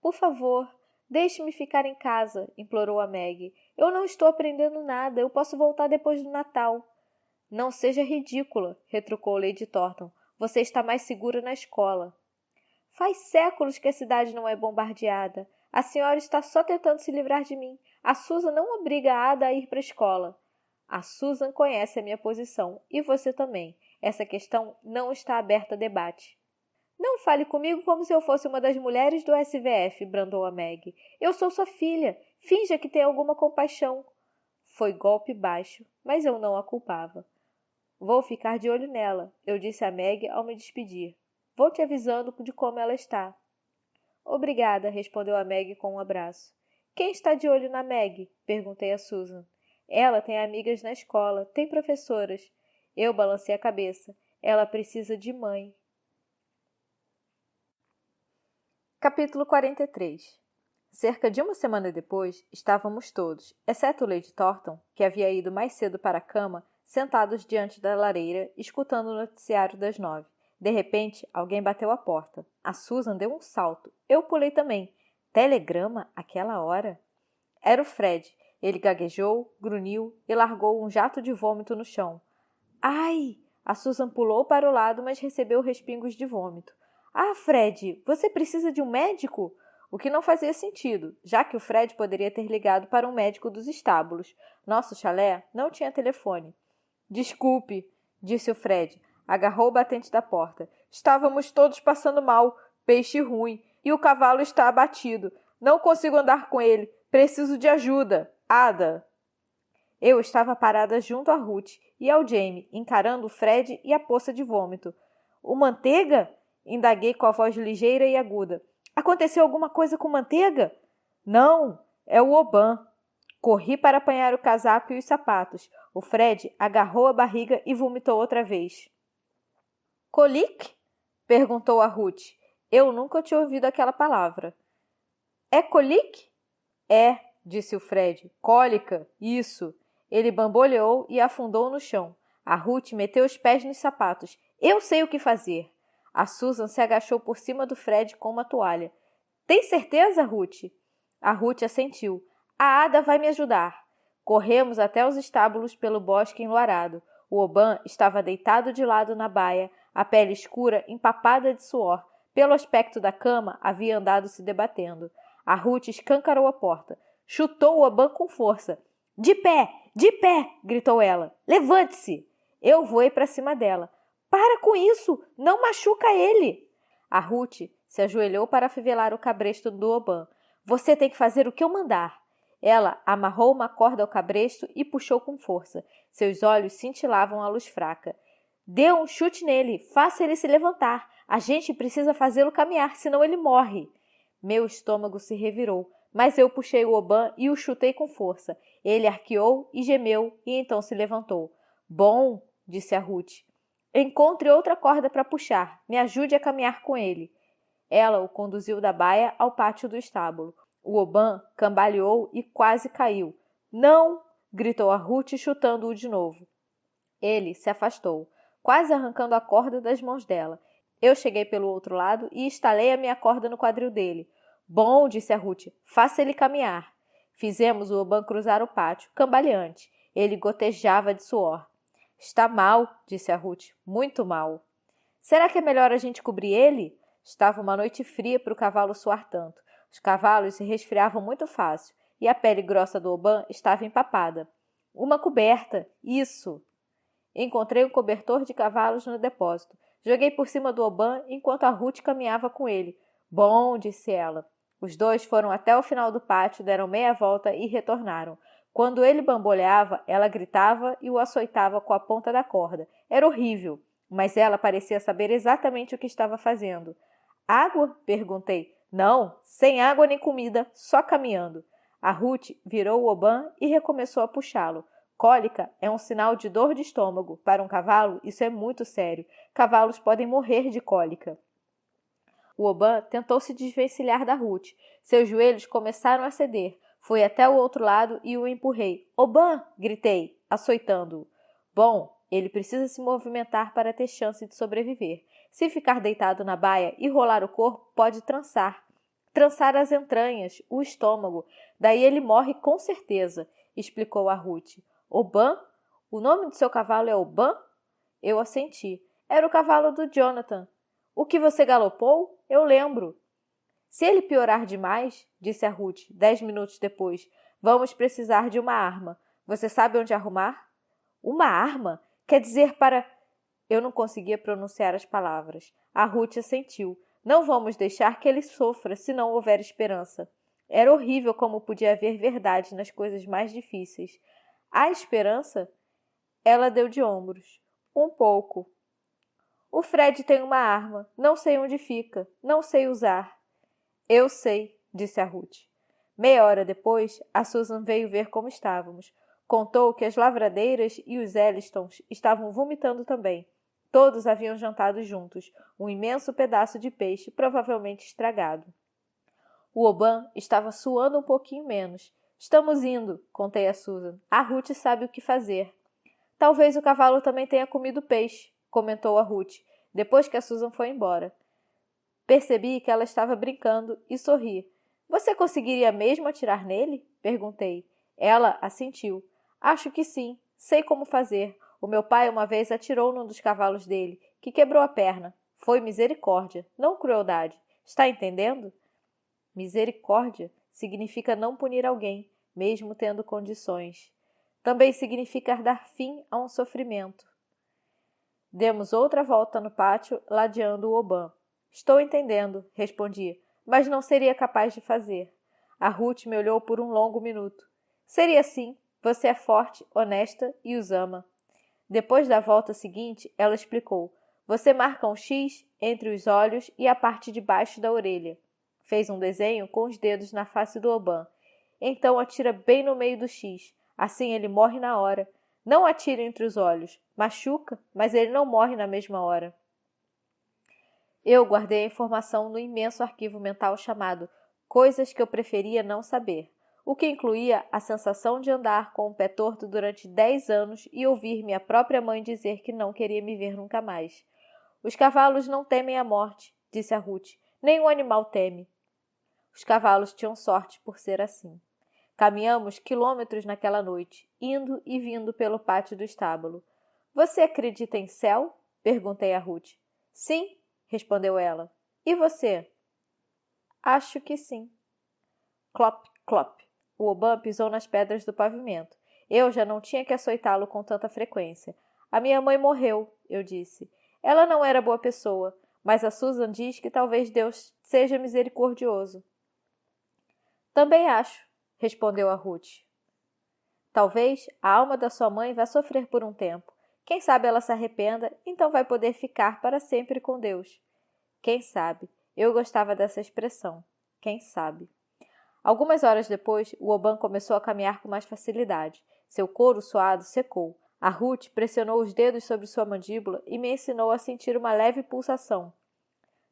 Por favor, deixe-me ficar em casa, implorou a Maggie. Eu não estou aprendendo nada. Eu posso voltar depois do Natal. Não seja ridícula, retrucou Lady Thornton. Você está mais segura na escola. Faz séculos que a cidade não é bombardeada. A senhora está só tentando se livrar de mim. A Susan não obriga a Ada a ir para a escola. A Susan conhece a minha posição, e você também. Essa questão não está aberta a debate. Não fale comigo como se eu fosse uma das mulheres do SVF, brandou a Maggie. Eu sou sua filha. Finja que tem alguma compaixão. Foi golpe baixo, mas eu não a culpava. Vou ficar de olho nela, eu disse a Maggie ao me despedir. Vou te avisando de como ela está. Obrigada, respondeu a Maggie com um abraço. Quem está de olho na Maggie? Perguntei a Susan. Ela tem amigas na escola, tem professoras. Eu balancei a cabeça. Ela precisa de mãe. Capítulo 43. Cerca de uma semana depois, estávamos todos, exceto Lady Thornton, que havia ido mais cedo para a cama, sentados diante da lareira, escutando o noticiário das 9. De repente, alguém bateu à porta. A Susan deu um salto. Eu pulei também. Telegrama? Àquela hora? Era o Fred. Ele gaguejou, grunhiu e largou um jato de vômito no chão. Ai! A Susan pulou para o lado, mas recebeu respingos de vômito. Ah, Fred, você precisa de um médico? O que não fazia sentido, já que o Fred poderia ter ligado para um médico dos estábulos. Nosso chalé não tinha telefone. Desculpe, disse o Fred. Agarrou o batente da porta. Estávamos todos passando mal, peixe ruim, e o cavalo está abatido. Não consigo andar com ele. Preciso de ajuda. Ada. Eu estava parada junto a Ruth e ao Jamie, encarando o Fred e a poça de vômito. O Manteiga? Indaguei com a voz ligeira e aguda. Aconteceu alguma coisa com Manteiga? Não, é o Oban. Corri para apanhar o casaco e os sapatos. O Fred agarrou a barriga e vomitou outra vez. Colique? Perguntou a Ruth. Eu nunca tinha ouvido aquela palavra. É colique? É, disse o Fred. Cólica, isso. Ele bamboleou e afundou no chão. A Ruth meteu os pés nos sapatos. Eu sei o que fazer. A Susan se agachou por cima do Fred com uma toalha. Tem certeza, Ruth? A Ruth assentiu. A Ada vai me ajudar. Corremos até os estábulos pelo bosque enluarado. O Oban estava deitado de lado na baia, a pele escura empapada de suor. Pelo aspecto da cama, havia andado se debatendo. A Ruth escancarou a porta. Chutou o Oban com força. De pé! De pé! Gritou ela. Levante-se! Eu voei para cima dela. Para com isso! Não machuca ele! A Ruth se ajoelhou para afivelar o cabresto do Oban. Você tem que fazer o que eu mandar. Ela amarrou uma corda ao cabresto e puxou com força. Seus olhos cintilavam à luz fraca. Dê um chute nele, faça ele se levantar. A gente precisa fazê-lo caminhar, senão ele morre. Meu estômago se revirou, mas eu puxei o Oban e o chutei com força. Ele arqueou e gemeu e então se levantou. Bom, disse a Ruth. Encontre outra corda para puxar. Me ajude a caminhar com ele. Ela o conduziu da baia ao pátio do estábulo. O Oban cambaleou e quase caiu. Não! Gritou a Ruth, chutando-o de novo. Ele se afastou, quase arrancando a corda das mãos dela. Eu cheguei pelo outro lado e estalei a minha corda no quadril dele. Bom, disse a Ruth, faça ele caminhar. Fizemos o Oban cruzar o pátio, cambaleante. Ele gotejava de suor. Está mal, disse a Ruth, muito mal. Será que é melhor a gente cobrir ele? Estava uma noite fria para o cavalo suar tanto. Os cavalos se resfriavam muito fácil e a pele grossa do Oban estava empapada. Uma coberta, isso! Encontrei um cobertor de cavalos no depósito. Joguei por cima do Oban enquanto a Ruth caminhava com ele. Bom, disse ela. Os dois foram até o final do pátio, deram meia volta e retornaram. Quando ele bamboleava, ela gritava e o açoitava com a ponta da corda. Era horrível, mas ela parecia saber exatamente o que estava fazendo. Água? Perguntei. Não, sem água nem comida, só caminhando. A Ruth virou o Oban e recomeçou a puxá-lo. Cólica é um sinal de dor de estômago. Para um cavalo, isso é muito sério. Cavalos podem morrer de cólica. O Oban tentou se desvencilhar da Ruth. Seus joelhos começaram a ceder. Fui até o outro lado e o empurrei. Oban! Gritei, açoitando-o. Bom, ele precisa se movimentar para ter chance de sobreviver. Se ficar deitado na baia e rolar o corpo, pode trançar. Trançar as entranhas, o estômago. Daí ele morre com certeza, explicou a Ruth. Oban? O nome do seu cavalo é Oban? Eu assenti. Era o cavalo do Jonathan. O que você galopou? Eu lembro. Se ele piorar demais, disse a Ruth, 10 minutos depois, vamos precisar de uma arma. Você sabe onde arrumar? Uma arma? Quer dizer para... Eu não conseguia pronunciar as palavras. A Ruth assentiu. Não vamos deixar que ele sofra se não houver esperança. Era horrível como podia haver verdade nas coisas mais difíceis. Há esperança? Ela deu de ombros. Um pouco. O Fred tem uma arma. Não sei onde fica. Não sei usar. Eu sei, disse a Ruth. Meia hora depois, a Susan veio ver como estávamos. Contou que as lavradeiras e os Ellistons estavam vomitando também. Todos haviam jantado juntos, um imenso pedaço de peixe, provavelmente estragado. O Oban estava suando um pouquinho menos. Estamos indo, contei a Susan. A Ruth sabe o que fazer. Talvez o cavalo também tenha comido peixe, comentou a Ruth, depois que a Susan foi embora. Percebi que ela estava brincando e sorri. Você conseguiria mesmo atirar nele? Perguntei. Ela assentiu. Acho que sim. Sei como fazer. O meu pai uma vez atirou num dos cavalos dele, que quebrou a perna. Foi misericórdia, não crueldade. Está entendendo? Misericórdia significa não punir alguém, mesmo tendo condições. Também significa dar fim a um sofrimento. Demos outra volta no pátio, ladeando o Oban. Estou entendendo, respondi, mas não seria capaz de fazer. A Ruth me olhou por um longo minuto. Seria sim. Você é forte, honesta e os ama. Depois da volta seguinte, ela explicou. Você marca um X entre os olhos e a parte de baixo da orelha. Fez um desenho com os dedos na face do Oban. Então atira bem no meio do X. Assim ele morre na hora. Não atire entre os olhos. Machuca, mas ele não morre na mesma hora. Eu guardei a informação no imenso arquivo mental chamado Coisas que eu preferia não saber, o que incluía a sensação de andar com o pé torto durante 10 anos e ouvir minha própria mãe dizer que não queria me ver nunca mais. Os cavalos não temem a morte, disse a Ruth. Nenhum animal teme. Os cavalos tinham sorte por ser assim. Caminhamos quilômetros naquela noite, indo e vindo pelo pátio do estábulo. Você acredita em céu? Perguntei a Ruth. Sim, respondeu ela. E você? Acho que sim. Clop, clop. O Oban pisou nas pedras do pavimento. Eu já não tinha que açoitá-lo com tanta frequência. A minha mãe morreu, eu disse. Ela não era boa pessoa, mas a Susan diz que talvez Deus seja misericordioso. Também acho, respondeu a Ruth. Talvez a alma da sua mãe vá sofrer por um tempo. Quem sabe ela se arrependa, então vai poder ficar para sempre com Deus. Quem sabe? Eu gostava dessa expressão. Quem sabe? Algumas horas depois, o Oban começou a caminhar com mais facilidade. Seu couro suado secou. A Ruth pressionou os dedos sobre sua mandíbula e me ensinou a sentir uma leve pulsação.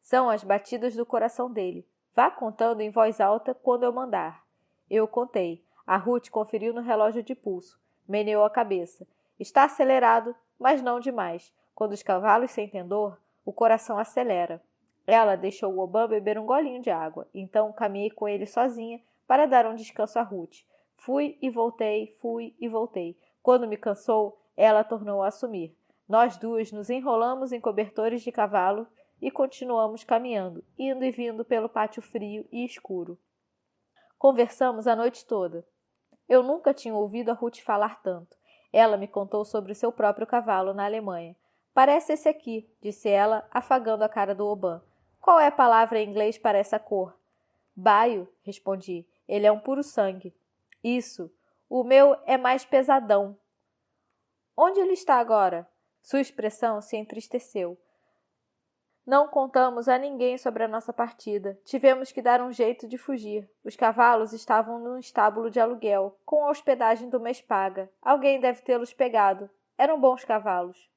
São as batidas do coração dele. Vá contando em voz alta quando eu mandar. Eu contei. A Ruth conferiu no relógio de pulso. Meneou a cabeça. Está acelerado, mas não demais. Quando os cavalos sentem dor, o coração acelera. Ela deixou o Oban beber um golinho de água. Então caminhei com ele sozinha para dar um descanso a Ruth. Fui e voltei, fui e voltei. Quando me cansou, ela tornou a assumir. Nós duas nos enrolamos em cobertores de cavalo e continuamos caminhando, indo e vindo pelo pátio frio e escuro. Conversamos a noite toda. Eu nunca tinha ouvido a Ruth falar tanto. Ela me contou sobre o seu próprio cavalo na Alemanha. Parece esse aqui, disse ela, afagando a cara do Oban. Qual é a palavra em inglês para essa cor? Baio, respondi. Ele é um puro sangue. Isso. O meu é mais pesadão. Onde ele está agora? Sua expressão se entristeceu. Não contamos a ninguém sobre a nossa partida. Tivemos que dar um jeito de fugir. Os cavalos estavam num estábulo de aluguel, com a hospedagem do mês paga. Alguém deve tê-los pegado. Eram bons cavalos.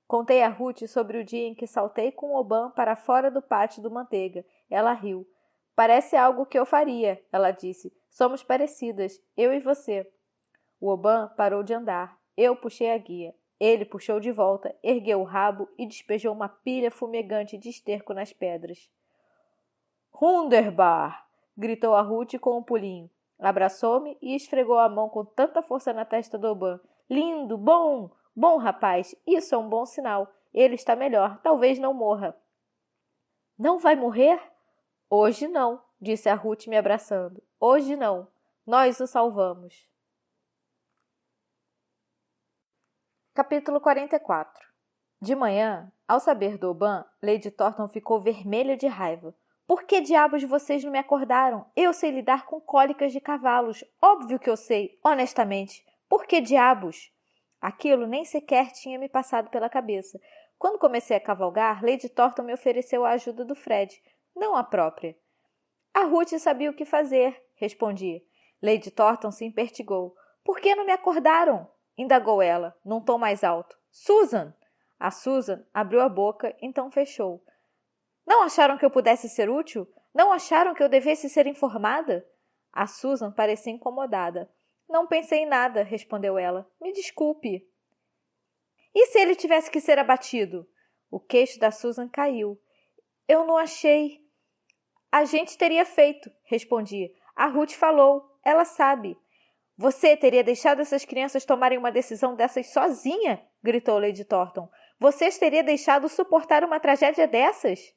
Contei a Ruth sobre o dia em que saltei com o Oban para fora do pátio do Manteiga. Ela riu. Parece algo que eu faria, ela disse. Somos parecidas, eu e você. O Oban parou de andar. Eu puxei a guia. Ele puxou de volta, ergueu o rabo e despejou uma pilha fumegante de esterco nas pedras. Wunderbar! Gritou a Ruth com um pulinho. Abraçou-me e esfregou a mão com tanta força na testa do Oban. Lindo! Bom! Bom, rapaz! Isso é um bom sinal. Ele está melhor. Talvez não morra. Não vai morrer? Hoje não, disse a Ruth me abraçando. Hoje não. Nós o salvamos. Capítulo 44. De manhã, ao saber do Oban, Lady Thornton ficou vermelha de raiva. Por que diabos vocês não me acordaram? Eu sei lidar com cólicas de cavalos. Óbvio que eu sei, honestamente. Por que diabos? Aquilo nem sequer tinha me passado pela cabeça. Quando comecei a cavalgar, Lady Thornton me ofereceu a ajuda do Fred, não a própria. A Ruth sabia o que fazer, respondi. Lady Thornton se impertigou. Por que não me acordaram? Indagou ela, num tom mais alto. Susan! A Susan abriu a boca, então fechou. Não acharam que eu pudesse ser útil? Não acharam que eu devesse ser informada? A Susan parecia incomodada. Não pensei em nada, respondeu ela. Me desculpe. E se ele tivesse que ser abatido? O queixo da Susan caiu. Eu não achei. A gente teria feito, respondi. A Ruth falou. Ela sabe. Você teria deixado essas crianças tomarem uma decisão dessas sozinha? Gritou Lady Thornton. Vocês teria deixado suportar uma tragédia dessas?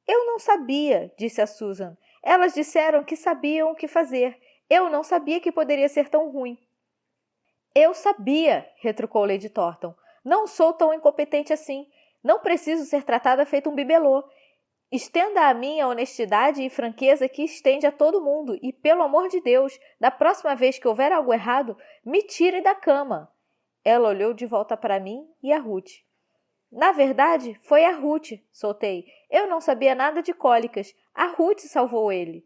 Eu não sabia, disse a Susan. Elas disseram que sabiam o que fazer. Eu não sabia que poderia ser tão ruim. Eu sabia, retrucou Lady Thornton. Não sou tão incompetente assim. Não preciso ser tratada feito um bibelô. Estenda a mim a honestidade e franqueza que estende a todo mundo e, pelo amor de Deus, da próxima vez que houver algo errado, me tire da cama. Ela olhou de volta para mim e a Ruth. Na verdade, foi a Ruth, soltei. Eu não sabia nada de cólicas. A Ruth salvou ele.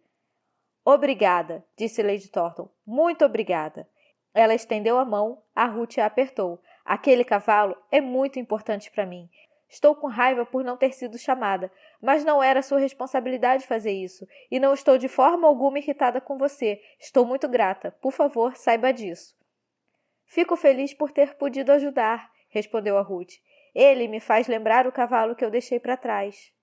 Obrigada, disse Lady Thornton. Muito obrigada. Ela estendeu a mão, a Ruth a apertou. Aquele cavalo é muito importante para mim. Estou com raiva por não ter sido chamada, mas não era sua responsabilidade fazer isso, e não estou de forma alguma irritada com você. Estou muito grata. Por favor, saiba disso. Fico feliz por ter podido ajudar, respondeu a Ruth. Ele me faz lembrar o cavalo que eu deixei para trás.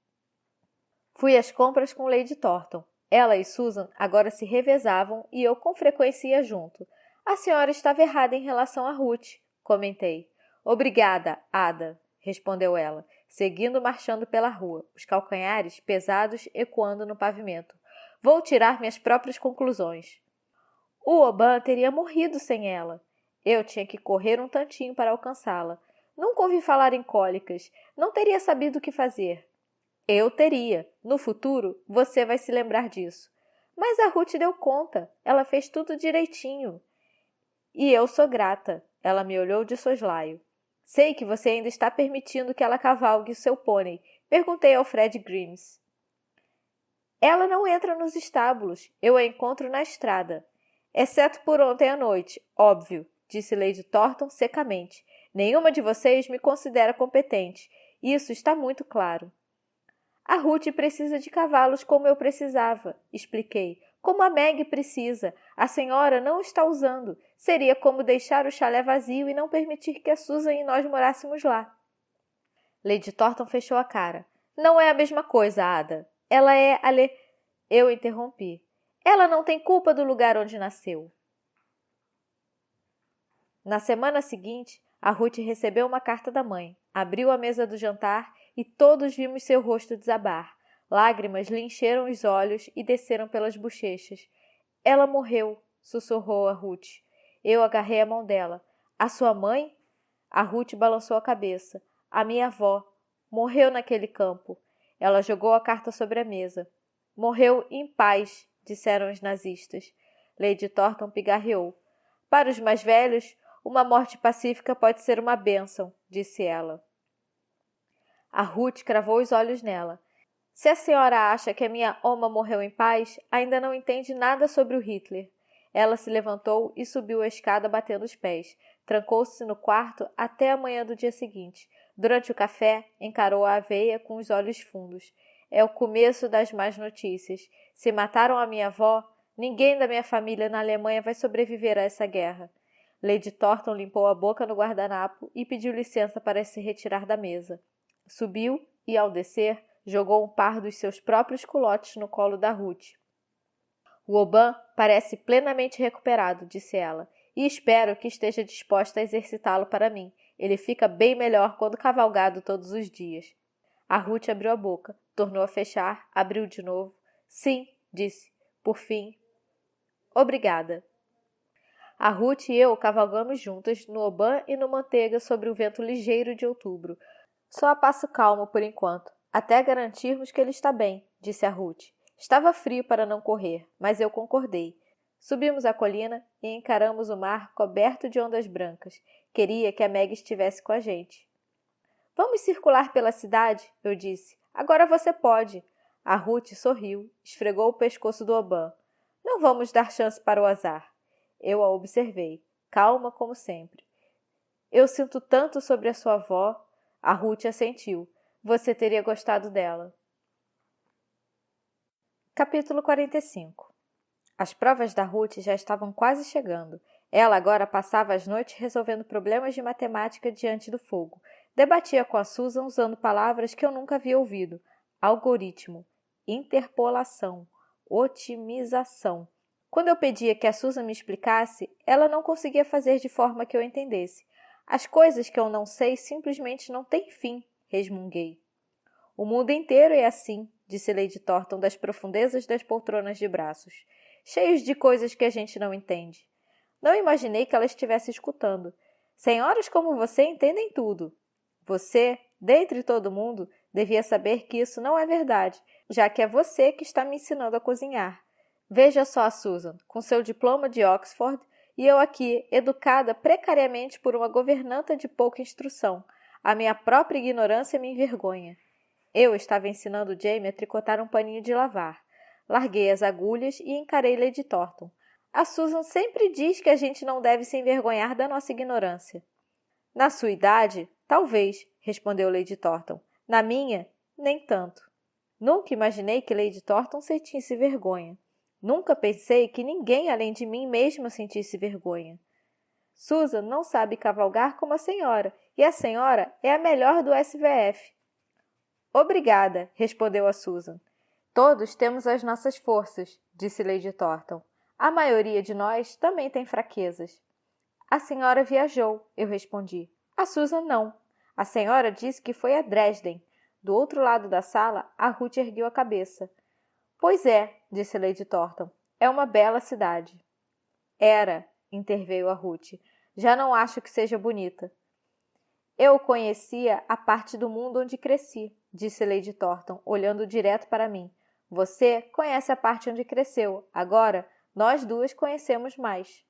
Fui às compras com Lady Thornton. Ela e Susan agora se revezavam e eu com frequência ia junto. A senhora estava errada em relação a Ruth, comentei. Obrigada, Ada, respondeu ela, seguindo marchando pela rua, os calcanhares pesados ecoando no pavimento. Vou tirar minhas próprias conclusões. O Oban teria morrido sem ela. Eu tinha que correr um tantinho para alcançá-la. Nunca ouvi falar em cólicas. Não teria sabido o que fazer. Eu teria. No futuro, você vai se lembrar disso. Mas a Ruth deu conta. Ela fez tudo direitinho. E eu sou grata. Ela me olhou de soslaio. Sei que você ainda está permitindo que ela cavalgue o seu pônei. Perguntei ao Fred Grimes. Ela não entra nos estábulos. Eu a encontro na estrada. Exceto por ontem à noite, óbvio, disse Lady Thornton secamente. Nenhuma de vocês me considera competente. Isso está muito claro. A Ruth precisa de cavalos como eu precisava, expliquei. Como a Meg precisa. A senhora não está usando. Seria como deixar o chalé vazio e não permitir que a Susan e nós morássemos lá. Lady Thornton fechou a cara. Não é a mesma coisa, Ada. Ela é Eu interrompi. Ela não tem culpa do lugar onde nasceu. Na semana seguinte, a Ruth recebeu uma carta da mãe, abriu a mesa do jantar e todos vimos seu rosto desabar. Lágrimas lhe encheram os olhos e desceram pelas bochechas. Ela morreu, sussurrou a Ruth. Eu agarrei a mão dela. A sua mãe? A Ruth balançou a cabeça. A minha avó. Morreu naquele campo. Ela jogou a carta sobre a mesa. Morreu em paz, disseram os nazistas. Lady Thornton pigarreou. Para os mais velhos, uma morte pacífica pode ser uma bênção, disse ela. A Ruth cravou os olhos nela. Se a senhora acha que a minha Oma morreu em paz, ainda não entende nada sobre o Hitler. Ela se levantou e subiu a escada batendo os pés. Trancou-se no quarto até a manhã do dia seguinte. Durante o café, encarou a aveia com os olhos fundos. É o começo das más notícias. Se mataram a minha avó, ninguém da minha família na Alemanha vai sobreviver a essa guerra. Lady Thornton limpou a boca no guardanapo e pediu licença para se retirar da mesa. Subiu e, ao descer, jogou um par dos seus próprios culotes no colo da Ruth. O Oban parece plenamente recuperado, disse ela, e espero que esteja disposta a exercitá-lo para mim. Ele fica bem melhor quando cavalgado todos os dias. A Ruth abriu a boca, tornou a fechar, abriu de novo. Sim, disse, por fim. Obrigada. A Ruth e eu cavalgamos juntas no Oban e no Manteiga sobre o vento ligeiro de outubro. Só a passo calmo por enquanto, até garantirmos que ele está bem, disse a Ruth. Estava frio para não correr, mas eu concordei. Subimos a colina e encaramos o mar coberto de ondas brancas. Queria que a Meg estivesse com a gente. Vamos circular pela cidade, eu disse. Agora você pode. A Ruth sorriu, esfregou o pescoço do Oban. Não vamos dar chance para o azar. Eu a observei, calma como sempre. Eu sinto tanto sobre a sua avó. A Ruth assentiu. Você teria gostado dela. Capítulo 45. As provas da Ruth já estavam quase chegando. Ela agora passava as noites resolvendo problemas de matemática diante do fogo. Debatia com a Susan usando palavras que eu nunca havia ouvido. Algoritmo, interpolação, otimização. Quando eu pedia que a Susan me explicasse, ela não conseguia fazer de forma que eu entendesse. As coisas que eu não sei simplesmente não têm fim, resmunguei. O mundo inteiro é assim, disse Lady Thornton das profundezas das poltronas de braços, cheios de coisas que a gente não entende. Não imaginei que ela estivesse escutando. Senhoras como você entendem tudo. Você, dentre todo mundo, devia saber que isso não é verdade, já que é você que está me ensinando a cozinhar. Veja só a Susan, com seu diploma de Oxford, e eu aqui, educada precariamente por uma governanta de pouca instrução. A minha própria ignorância me envergonha. Eu estava ensinando Jamie a tricotar um paninho de lavar. Larguei as agulhas e encarei Lady Thornton. A Susan sempre diz que a gente não deve se envergonhar da nossa ignorância. Na sua idade, talvez, respondeu Lady Thornton. Na minha, nem tanto. Nunca imaginei que Lady Thornton sentisse vergonha. Nunca pensei que ninguém além de mim mesma sentisse vergonha. Susan não sabe cavalgar como a senhora, e a senhora é a melhor do SVF. Obrigada, respondeu a Susan. Todos temos as nossas forças, disse Lady Thornton. A maioria de nós também tem fraquezas. A senhora viajou, eu respondi. A Susan não. A senhora disse que foi a Dresden. Do outro lado da sala, a Ruth ergueu a cabeça. Pois é, disse Lady Thornton. É uma bela cidade. Era, interveio a Ruth. Já não acho que seja bonita. Eu conhecia a parte do mundo onde cresci, disse Lady Thornton, olhando direto para mim. Você conhece a parte onde cresceu. Agora, nós duas conhecemos mais.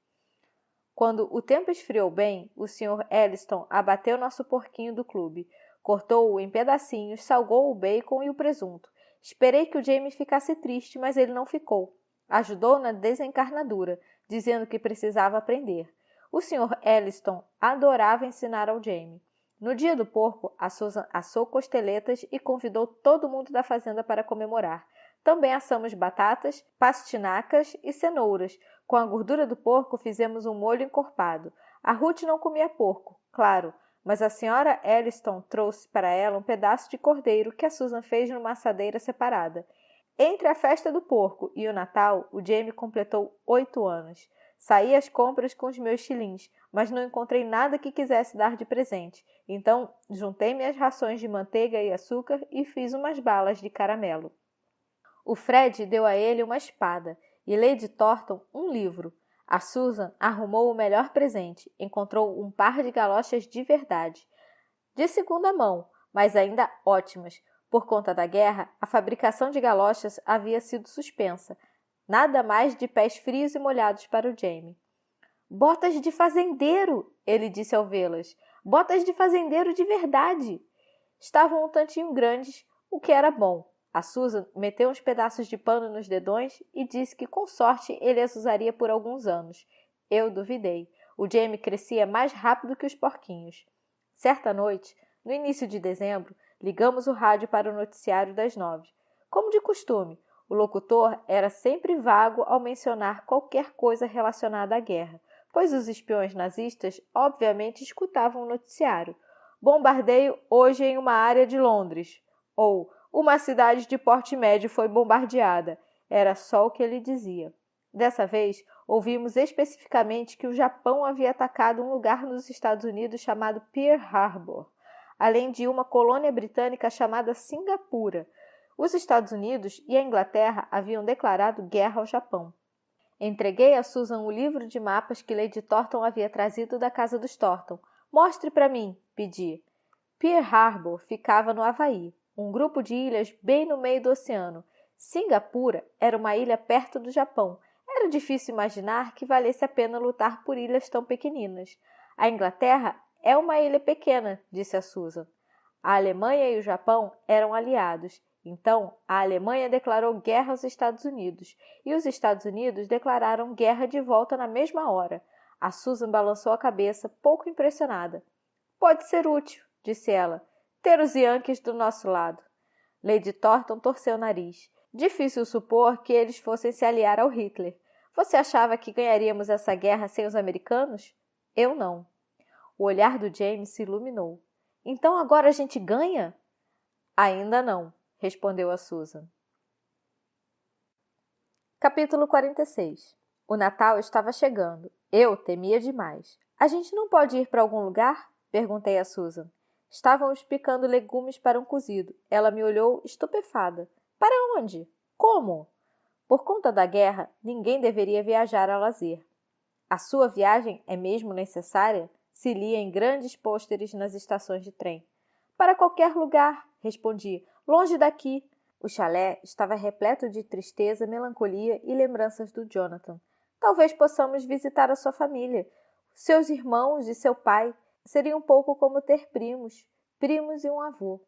Quando o tempo esfriou bem, o Sr. Elliston abateu nosso porquinho do clube, cortou-o em pedacinhos, salgou o bacon e o presunto. Esperei que o Jamie ficasse triste, mas ele não ficou. Ajudou na desencarnadura, dizendo que precisava aprender. O Sr. Elliston adorava ensinar ao Jamie. No dia do porco, a Susan assou costeletas e convidou todo mundo da fazenda para comemorar. Também assamos batatas, pastinacas e cenouras. Com a gordura do porco, fizemos um molho encorpado. A Ruth não comia porco, claro, mas a senhora Elliston trouxe para ela um pedaço de cordeiro que a Susan fez numa assadeira separada. Entre a festa do porco e o Natal, o Jamie completou 8 anos. Saí às compras com os meus shillings, mas não encontrei nada que quisesse dar de presente. Então, juntei minhas rações de manteiga e açúcar e fiz umas balas de caramelo. O Fred deu a ele uma espada e Lady Thornton um livro. A Susan arrumou o melhor presente. Encontrou um par de galochas de verdade. De segunda mão, mas ainda ótimas. Por conta da guerra, a fabricação de galochas havia sido suspensa. Nada mais de pés frios e molhados para o Jamie. Botas de fazendeiro, ele disse ao vê-las. Botas de fazendeiro de verdade. Estavam um tantinho grandes, o que era bom. A Susan meteu uns pedaços de pano nos dedões e disse que com sorte ele as usaria por alguns anos. Eu duvidei. O Jamie crescia mais rápido que os porquinhos. Certa noite, no início de dezembro, ligamos o rádio para o noticiário das 9. Como de costume, o locutor era sempre vago ao mencionar qualquer coisa relacionada à guerra, pois os espiões nazistas obviamente escutavam o noticiário. Bombardeio hoje em uma área de Londres. Ou uma cidade de porte médio foi bombardeada. Era só o que ele dizia. Dessa vez, ouvimos especificamente que o Japão havia atacado um lugar nos Estados Unidos chamado Pearl Harbor, além de uma colônia britânica chamada Singapura. Os Estados Unidos e a Inglaterra haviam declarado guerra ao Japão. Entreguei a Susan o livro de mapas que Lady Thornton havia trazido da casa dos Thornton. Mostre para mim, pedi. Pearl Harbor ficava no Havaí, um grupo de ilhas bem no meio do oceano. Singapura era uma ilha perto do Japão. Era difícil imaginar que valesse a pena lutar por ilhas tão pequeninas. A Inglaterra é uma ilha pequena, disse a Susan. A Alemanha e o Japão eram aliados. Então, a Alemanha declarou guerra aos Estados Unidos e os Estados Unidos declararam guerra de volta na mesma hora. A Susan balançou a cabeça, pouco impressionada. Pode ser útil, disse ela, ter os Yankees do nosso lado. Lady Thornton torceu o nariz. Difícil supor que eles fossem se aliar ao Hitler. Você achava que ganharíamos essa guerra sem os americanos? Eu não. O olhar do James se iluminou. Então agora a gente ganha? Ainda não, respondeu a Susan. Capítulo 46. O Natal estava chegando. Eu temia demais. A gente não pode ir para algum lugar? Perguntei a Susan. Estávamos picando legumes para um cozido. Ela me olhou estupefada. Para onde? Como? Por conta da guerra, ninguém deveria viajar a lazer. A sua viagem é mesmo necessária? Se lia em grandes pôsteres nas estações de trem. Para qualquer lugar, respondi, longe daqui. O chalé estava repleto de tristeza, melancolia e lembranças do Jonathan. Talvez possamos visitar a sua família, seus irmãos e seu pai. Seria um pouco como ter primos e um avô.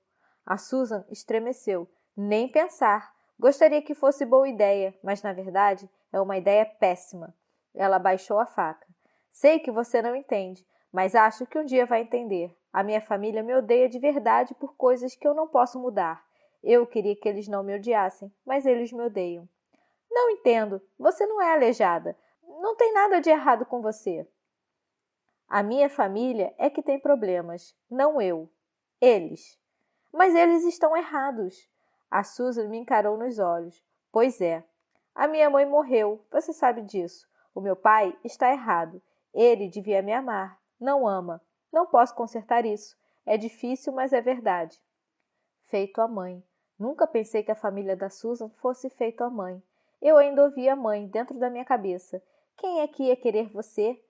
A Susan estremeceu. Nem pensar. Gostaria que fosse boa ideia, mas na verdade é uma ideia péssima. Ela baixou a faca. Sei que você não entende, mas acho que um dia vai entender. A minha família me odeia de verdade por coisas que eu não posso mudar. Eu queria que eles não me odiassem, mas eles me odeiam. Não entendo. Você não é aleijada. Não tem nada de errado com você. A minha família é que tem problemas, não eu. Eles. Mas eles estão errados. A Susan me encarou nos olhos. Pois é. A minha mãe morreu, você sabe disso. O meu pai está errado. Ele devia me amar. Não ama. Não posso consertar isso. É difícil, mas é verdade. Feito a mãe. Nunca pensei que a família da Susan fosse feito a mãe. Eu ainda ouvia a mãe dentro da minha cabeça. Quem é que ia querer você?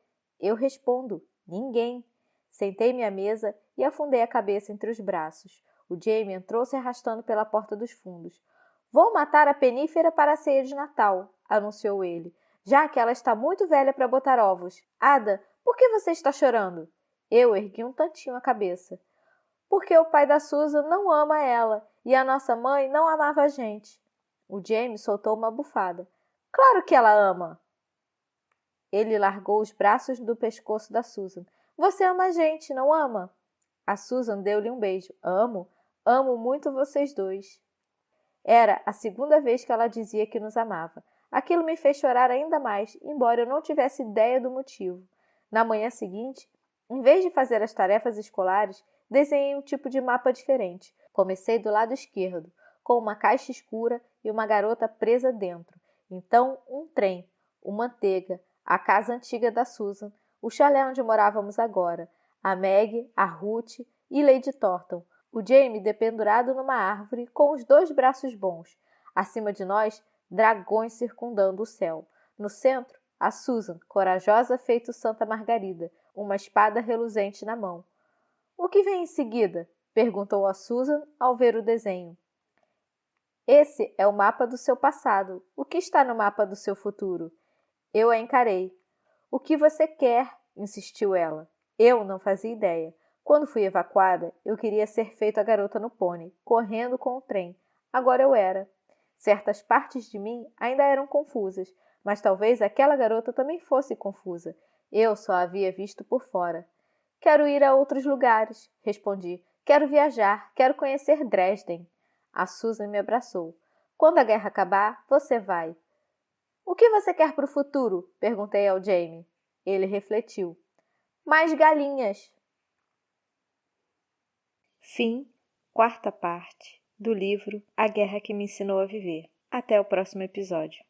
Eu respondo. Ninguém. Sentei-me à mesa e afundei a cabeça entre os braços. O Jamie entrou se arrastando pela porta dos fundos. Vou matar a Penífera para a ceia de Natal, anunciou ele, já que ela está muito velha para botar ovos. Ada, por que você está chorando? Eu ergui um tantinho a cabeça. Porque o pai da Susan não ama ela e a nossa mãe não amava a gente. O Jamie soltou uma bufada. Claro que ela ama! Ele largou os braços do pescoço da Susan. Você ama a gente, não ama? A Susan deu-lhe um beijo. Amo muito vocês dois. Era a segunda vez que ela dizia que nos amava. Aquilo me fez chorar ainda mais, embora eu não tivesse ideia do motivo. Na manhã seguinte, em vez de fazer as tarefas escolares, desenhei um tipo de mapa diferente. Comecei do lado esquerdo, com uma caixa escura e uma garota presa dentro. Então, um trem, o Manteiga, a casa antiga da Susan, o chalé onde morávamos agora, a Meg, a Ruth e Lady Thornton, o Jamie dependurado numa árvore com os 2 braços bons. Acima de nós, dragões circundando o céu. No centro, a Susan, corajosa feito Santa Margarida, uma espada reluzente na mão. O que vem em seguida? Perguntou a Susan ao ver o desenho. Esse é o mapa do seu passado. O que está no mapa do seu futuro? Eu a encarei. O que você quer? Insistiu ela. Eu não fazia ideia. Quando fui evacuada, eu queria ser feito a garota no pônei, correndo com o trem. Agora eu era. Certas partes de mim ainda eram confusas, mas talvez aquela garota também fosse confusa. Eu só a havia visto por fora. Quero ir a outros lugares, respondi. Quero viajar, quero conhecer Dresden. A Susan me abraçou. Quando a guerra acabar, você vai. O que você quer para o futuro? Perguntei ao Jamie. Ele refletiu. Mais galinhas. Fim, 4ª parte do livro A Guerra que Me Ensinou a Viver. Até o próximo episódio.